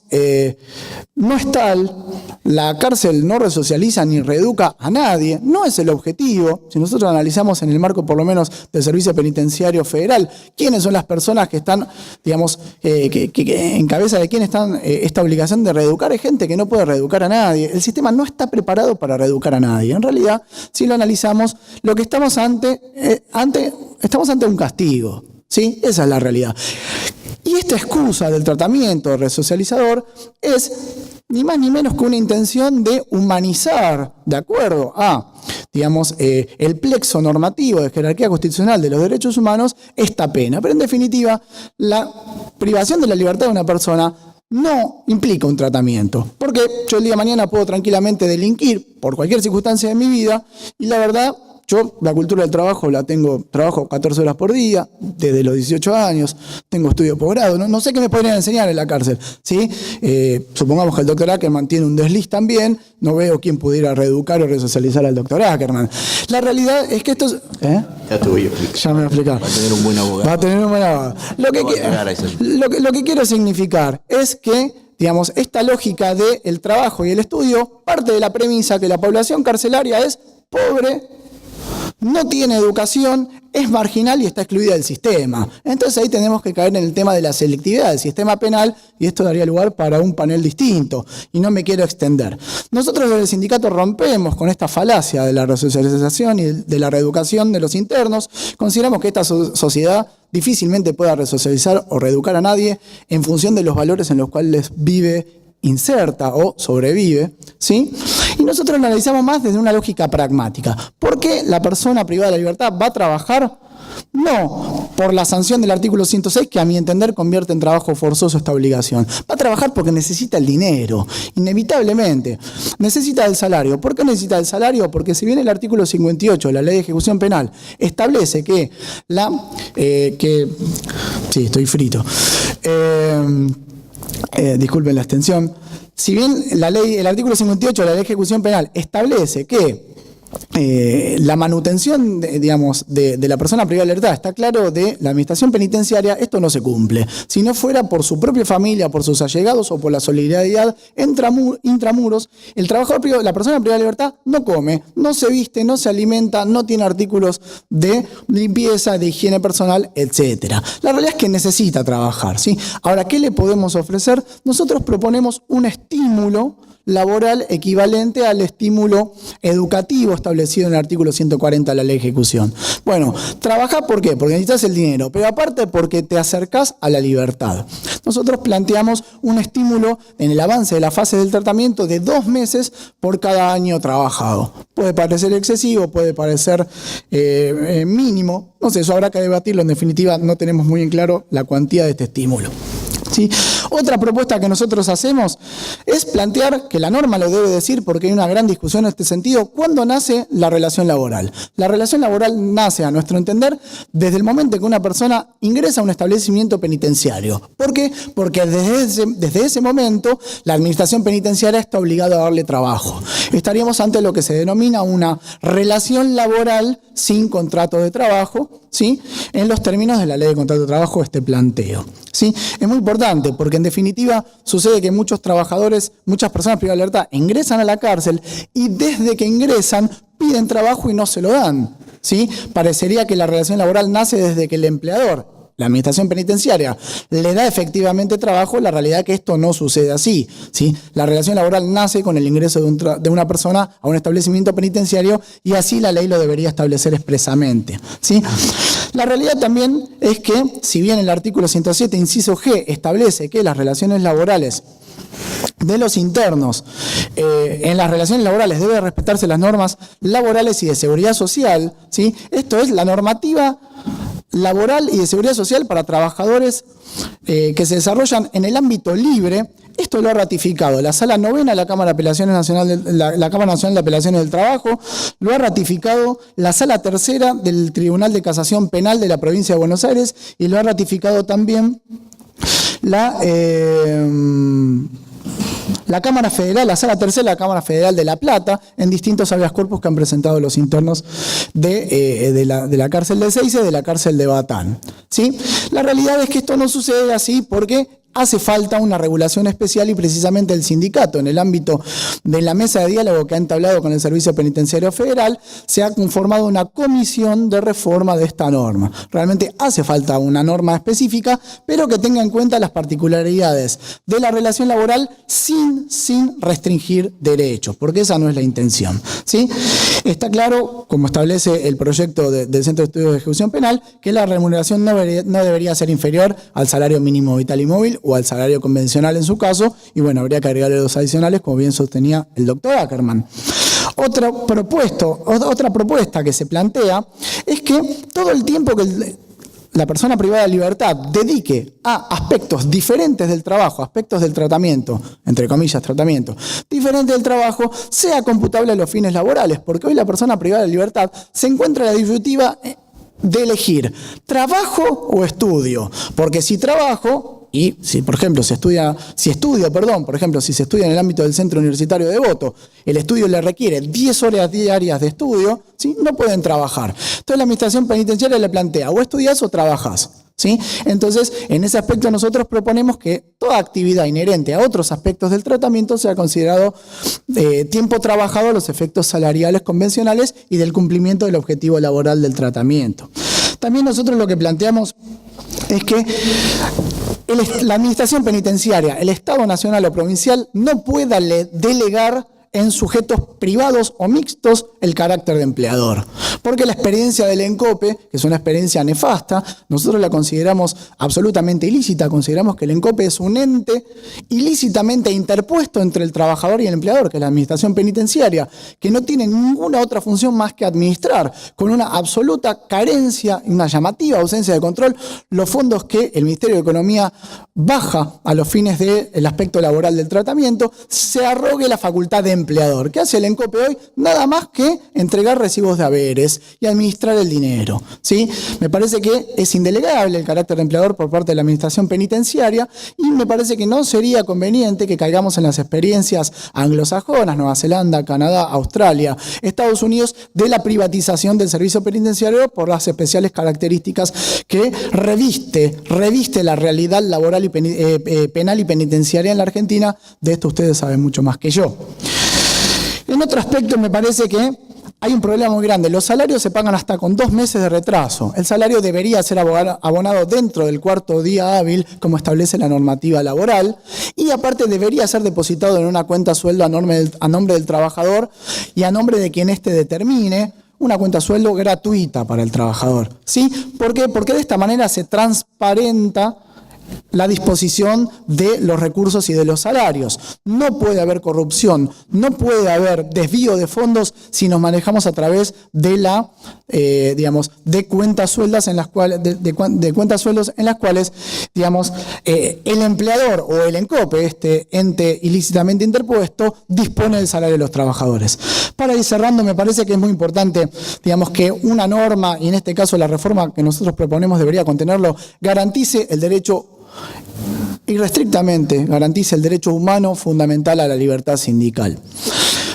no es tal. La cárcel no resocializa ni reeduca a nadie, no es el objetivo. Si nosotros analizamos en el marco por lo menos del Servicio Penitenciario Federal, quiénes son las personas que están, digamos, que en cabeza de quién están esta obligación de reeducar, es gente que no puede reeducar a nadie. El sistema no está preparado para reeducar a nadie. En realidad, si lo analizamos, lo que estamos estamos ante un castigo, ¿sí? Esa es la realidad. Y esta excusa del tratamiento resocializador es ni más ni menos que una intención de humanizar, de acuerdo a, digamos, el plexo normativo de jerarquía constitucional de los derechos humanos, esta pena. Pero en definitiva, la privación de la libertad de una persona no implica un tratamiento, porque yo el día de mañana puedo tranquilamente delinquir por cualquier circunstancia de mi vida y la verdad... Yo la cultura del trabajo trabajo 14 horas por día, desde los 18 años, tengo estudio posgrado, no sé qué me podrían enseñar en la cárcel, ¿sí? Supongamos que el doctor Ackerman tiene un desliz también, no veo quién pudiera reeducar o resocializar al doctor Ackerman. La realidad es que esto es... Ya te voy a explicar. Ya me voy a explicar. Va a tener un buen abogado. Va a tener un buen abogado. Lo que quiero significar es que, digamos, esta lógica del trabajo y el estudio parte de la premisa que la población carcelaria es pobre, no tiene educación, es marginal y está excluida del sistema. Entonces ahí tenemos que caer en el tema de la selectividad del sistema penal y esto daría lugar para un panel distinto y no me quiero extender. Nosotros desde el sindicato rompemos con esta falacia de la resocialización y de la reeducación de los internos. Consideramos que esta sociedad difícilmente pueda resocializar o reeducar a nadie en función de los valores en los cuales vive, inserta o sobrevive, ¿sí? Y nosotros lo analizamos más desde una lógica pragmática. ¿Por qué la persona privada de la libertad va a trabajar? No por la sanción del artículo 106, que a mi entender convierte en trabajo forzoso esta obligación. Va a trabajar porque necesita el dinero, inevitablemente. Necesita el salario. ¿Por qué necesita el salario? Porque si bien el artículo 58 de la Ley de Ejecución Penal establece que sí, estoy frito. Disculpen la extensión. Si bien el artículo 58 de la Ley de Ejecución Penal establece que la manutención, de la persona privada de libertad. Está claro, de la administración penitenciaria esto no se cumple. Si no fuera por su propia familia, por sus allegados o por la solidaridad intramuros, el trabajador privado, la persona privada de libertad no come, no se viste, no se alimenta, no tiene artículos de limpieza, de higiene personal, etc. La realidad es que necesita trabajar, ¿sí? Ahora, ¿qué le podemos ofrecer? Nosotros proponemos un estímulo laboral equivalente al estímulo educativo establecido en el artículo 140 de la Ley de Ejecución. Bueno, trabajar, ¿por qué? Porque necesitas el dinero, pero aparte porque te acercás a la libertad. Nosotros planteamos un estímulo en el avance de la fase del tratamiento de 2 meses por cada año trabajado. Puede parecer excesivo, puede parecer mínimo, no sé, eso habrá que debatirlo. En definitiva, no tenemos muy en claro la cuantía de este estímulo. ¿Sí? Otra propuesta que nosotros hacemos es plantear, que la norma lo debe decir porque hay una gran discusión en este sentido, ¿cuándo nace la relación laboral? La relación laboral nace, a nuestro entender, desde el momento en que una persona ingresa a un establecimiento penitenciario. ¿Por qué? Porque desde ese momento la administración penitenciaria está obligada a darle trabajo. Estaríamos ante lo que se denomina una relación laboral sin contrato de trabajo, ¿sí? En los términos de la Ley de Contrato de Trabajo, este planteo, ¿sí? Es muy importante porque en definitiva sucede que muchos trabajadores, muchas personas privadas de libertad ingresan a la cárcel y desde que ingresan piden trabajo y no se lo dan, ¿sí? Parecería que la relación laboral nace desde que el empleador, la administración penitenciaria, le da efectivamente trabajo. La realidad es que esto no sucede así, ¿sí? La relación laboral nace con el ingreso de una persona a un establecimiento penitenciario y así la ley lo debería establecer expresamente, ¿sí? La realidad también es que, si bien el artículo 107, inciso G, establece que las relaciones laborales de los internos, en las relaciones laborales deben respetarse las normas laborales y de seguridad social, ¿sí? Esto es la normativa laboral y de seguridad social para trabajadores que se desarrollan en el ámbito libre. Esto lo ha ratificado la Sala Novena de la Cámara la Cámara Nacional de Apelaciones del Trabajo, lo ha ratificado la Sala Tercera del Tribunal de Casación Penal de la Provincia de Buenos Aires y lo ha ratificado también la Cámara Federal, la Sala Tercera de la Cámara Federal de La Plata, en distintos habeas corpus que han presentado los internos de la cárcel de Ezeiza y de la cárcel de Batán, ¿sí? La realidad es que esto no sucede así porque hace falta una regulación especial y precisamente el sindicato, en el ámbito de la mesa de diálogo que ha entablado con el Servicio Penitenciario Federal, se ha conformado una comisión de reforma de esta norma. Realmente hace falta una norma específica, pero que tenga en cuenta las particularidades de la relación laboral sin restringir derechos, porque esa no es la intención, ¿sí? Está claro, como establece el proyecto del Centro de Estudios de Ejecución Penal, que la remuneración no debería ser inferior al salario mínimo vital y móvil o al salario convencional en su caso, y bueno, habría que agregarle dos adicionales, como bien sostenía el doctor Ackerman. Otra propuesta que se plantea es que todo el tiempo que la persona privada de libertad dedique a aspectos diferentes del trabajo, aspectos del tratamiento, entre comillas tratamiento, diferente del trabajo, sea computable a los fines laborales, porque hoy la persona privada de libertad se encuentra en la disyuntiva de elegir trabajo o estudio, porque si trabajo y si, por ejemplo, si se estudia en el ámbito del Centro Universitario de Devoto, el estudio le requiere 10 horas diarias de estudio, ¿sí? No pueden trabajar. Entonces la administración penitenciaria le plantea, o estudias o trabajas, ¿sí? Entonces, en ese aspecto nosotros proponemos que toda actividad inherente a otros aspectos del tratamiento sea considerado tiempo trabajado a los efectos salariales convencionales y del cumplimiento del objetivo laboral del tratamiento. También nosotros lo que planteamos es que la administración penitenciaria, el Estado nacional o provincial, no pueda delegar en sujetos privados o mixtos el carácter de empleador. Porque la experiencia del ENCOPE, que es una experiencia nefasta, nosotros la consideramos absolutamente ilícita. Consideramos que el ENCOPE es un ente ilícitamente interpuesto entre el trabajador y el empleador, que es la administración penitenciaria, que no tiene ninguna otra función más que administrar, con una absoluta carencia y una llamativa ausencia de control, los fondos que el Ministerio de Economía baja a los fines del aspecto laboral del tratamiento, se arrogue la facultad de empleador. ¿Qué hace el ENCOPE hoy? Nada más que entregar recibos de haberes y administrar el dinero, ¿sí? Me parece que es indelegable el carácter de empleador por parte de la administración penitenciaria y me parece que no sería conveniente que caigamos en las experiencias anglosajonas, Nueva Zelanda, Canadá, Australia, Estados Unidos, de la privatización del servicio penitenciario por las especiales características que reviste la realidad laboral y penal y penitenciaria en la Argentina. De esto ustedes saben mucho más que yo. En otro aspecto me parece que hay un problema muy grande. Los salarios se pagan hasta con 2 meses de retraso. El salario debería ser abonado dentro del 4º día hábil, como establece la normativa laboral, y aparte debería ser depositado en una cuenta sueldo a nombre del trabajador y a nombre de quien éste determine, una cuenta sueldo gratuita para el trabajador. ¿Sí? ¿Por qué? Porque de esta manera se transparenta la disposición de los recursos y de los salarios. No puede haber corrupción, no puede haber desvío de fondos si nos manejamos a través de de cuentas sueldas en las cuales, de cuentas sueldos en las cuales, el empleador o el ENCOPE, este ente ilícitamente interpuesto, dispone del salario de los trabajadores. Para ir cerrando, me parece que es muy importante, que una norma, y en este caso la reforma que nosotros proponemos debería contenerlo, garantice el derecho irrestrictamente, garantice el derecho humano fundamental a la libertad sindical.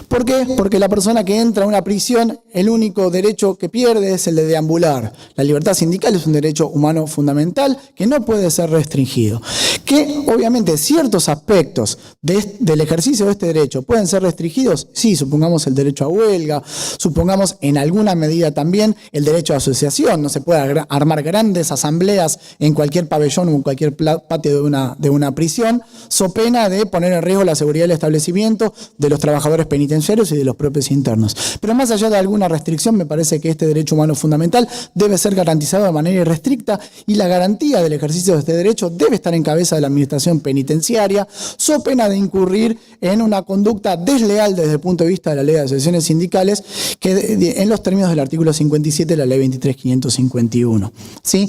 ¿Por qué? Porque la persona que entra a una prisión, el único derecho que pierde es el de deambular. La libertad sindical es un derecho humano fundamental que no puede ser restringido. Que obviamente ciertos aspectos del ejercicio de este derecho pueden ser restringidos, sí, supongamos el derecho a huelga, supongamos en alguna medida también el derecho a asociación. No se puede armar grandes asambleas en cualquier pabellón o en cualquier patio de una prisión, so pena de poner en riesgo la seguridad del establecimiento, de los trabajadores penitenciarios y de los propios internos. Pero más allá de alguna restricción, me parece que este derecho humano fundamental debe ser garantizado de manera irrestricta y la garantía del ejercicio de este derecho debe estar en cabeza de la administración penitenciaria, so pena de incurrir en una conducta desleal desde el punto de vista de la ley de asociaciones sindicales, que en los términos del artículo 57 de la ley 23.551. ¿Sí?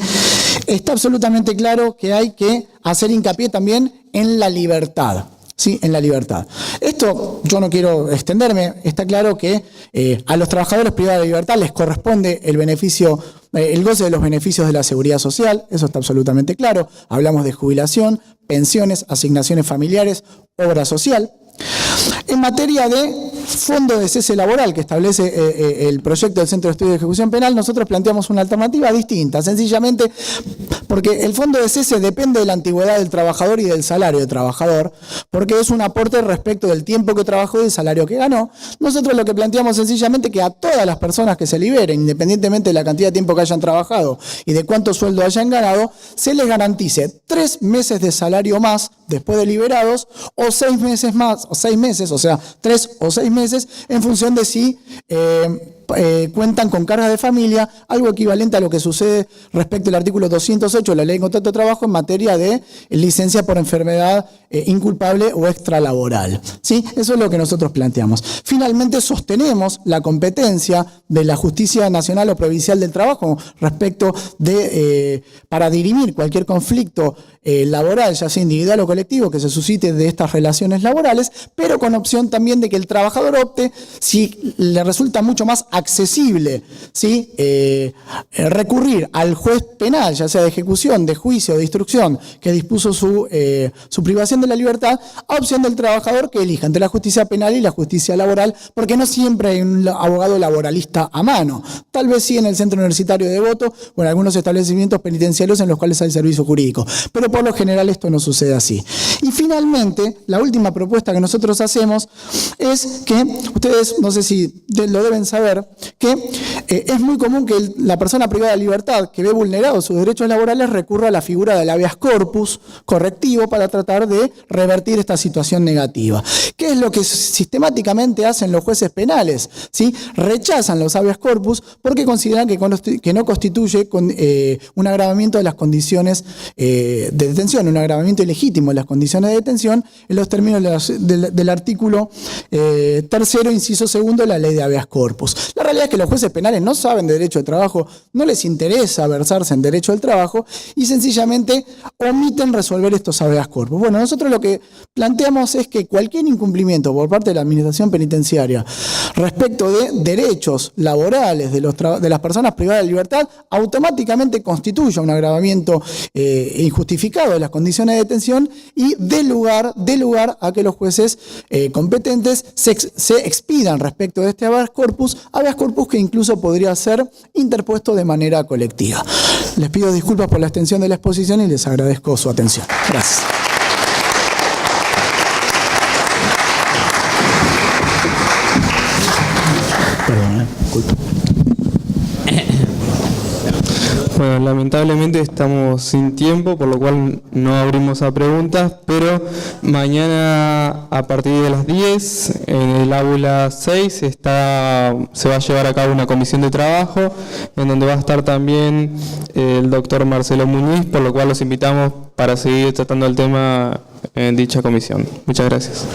Está absolutamente claro que hay que hacer hincapié también en la libertad. Sí, en la libertad. Esto yo no quiero extenderme, está claro que a los trabajadores privados de libertad les corresponde el goce de los beneficios de la seguridad social, eso está absolutamente claro. Hablamos de jubilación, pensiones, asignaciones familiares, obra social. En materia de fondo de cese laboral que establece el proyecto del Centro de Estudios de Ejecución Penal, nosotros planteamos una alternativa distinta, sencillamente porque el fondo de cese depende de la antigüedad del trabajador y del salario del trabajador, porque es un aporte respecto del tiempo que trabajó y del salario que ganó. Nosotros lo que planteamos sencillamente que a todas las personas que se liberen, independientemente de la cantidad de tiempo que hayan trabajado y de cuánto sueldo hayan ganado, se les garantice 3 meses de salario más después de liberados o 6 meses más, o 6 meses, o sea, 3 o 6 meses en función de si cuentan con carga de familia, algo equivalente a lo que sucede respecto al artículo 208 de la Ley de Contrato de Trabajo en materia de licencia por enfermedad inculpable o extralaboral. ¿Sí? Eso es lo que nosotros planteamos. Finalmente, sostenemos la competencia de la Justicia Nacional o Provincial del Trabajo respecto de, para dirimir cualquier conflicto laboral, ya sea individual o colectivo, que se suscite de estas relaciones laborales, pero con opción también de que el trabajador opte, si le resulta mucho más accesible, ¿sí? Recurrir al juez penal, ya sea de ejecución, de juicio, de instrucción, que dispuso su privación de la libertad, a opción del trabajador que elija entre la justicia penal y la justicia laboral, porque no siempre hay un abogado laboralista a mano. Tal vez sí en el centro universitario de Devoto o en algunos establecimientos penitenciarios en los cuales hay servicio jurídico, pero por lo general esto no sucede así. Y finalmente, la última propuesta que nosotros hacemos es que, ustedes no sé si lo deben saber, que es muy común que la persona privada de libertad que ve vulnerados sus derechos laborales recurra a la figura del habeas corpus correctivo para tratar de revertir esta situación negativa. ¿Qué es lo que sistemáticamente hacen los jueces penales? ¿Sí? Rechazan los habeas corpus porque consideran que no constituye un agravamiento de las condiciones de detención, un agravamiento ilegítimo de las condiciones de detención en los términos del artículo 3º, inciso 2 de la ley de habeas corpus. La realidad es que los jueces penales no saben de derecho de trabajo, no les interesa versarse en derecho del trabajo y sencillamente omiten resolver estos habeas corpus. Bueno, nosotros lo que planteamos es que cualquier incumplimiento incumplimiento por parte de la Administración Penitenciaria respecto de derechos laborales de las personas privadas de libertad, automáticamente constituye un agravamiento injustificado de las condiciones de detención y dé lugar a que los jueces competentes se expidan respecto de este habeas corpus que incluso podría ser interpuesto de manera colectiva. Les pido disculpas por la extensión de la exposición y les agradezco su atención. Gracias. Perdón, disculpa. Bueno, lamentablemente estamos sin tiempo, por lo cual no abrimos a preguntas, pero mañana a partir de las 10 en el aula 6 se va a llevar a cabo una comisión de trabajo en donde va a estar también el doctor Marcelo Muñiz, por lo cual los invitamos para seguir tratando el tema en dicha comisión. Muchas gracias.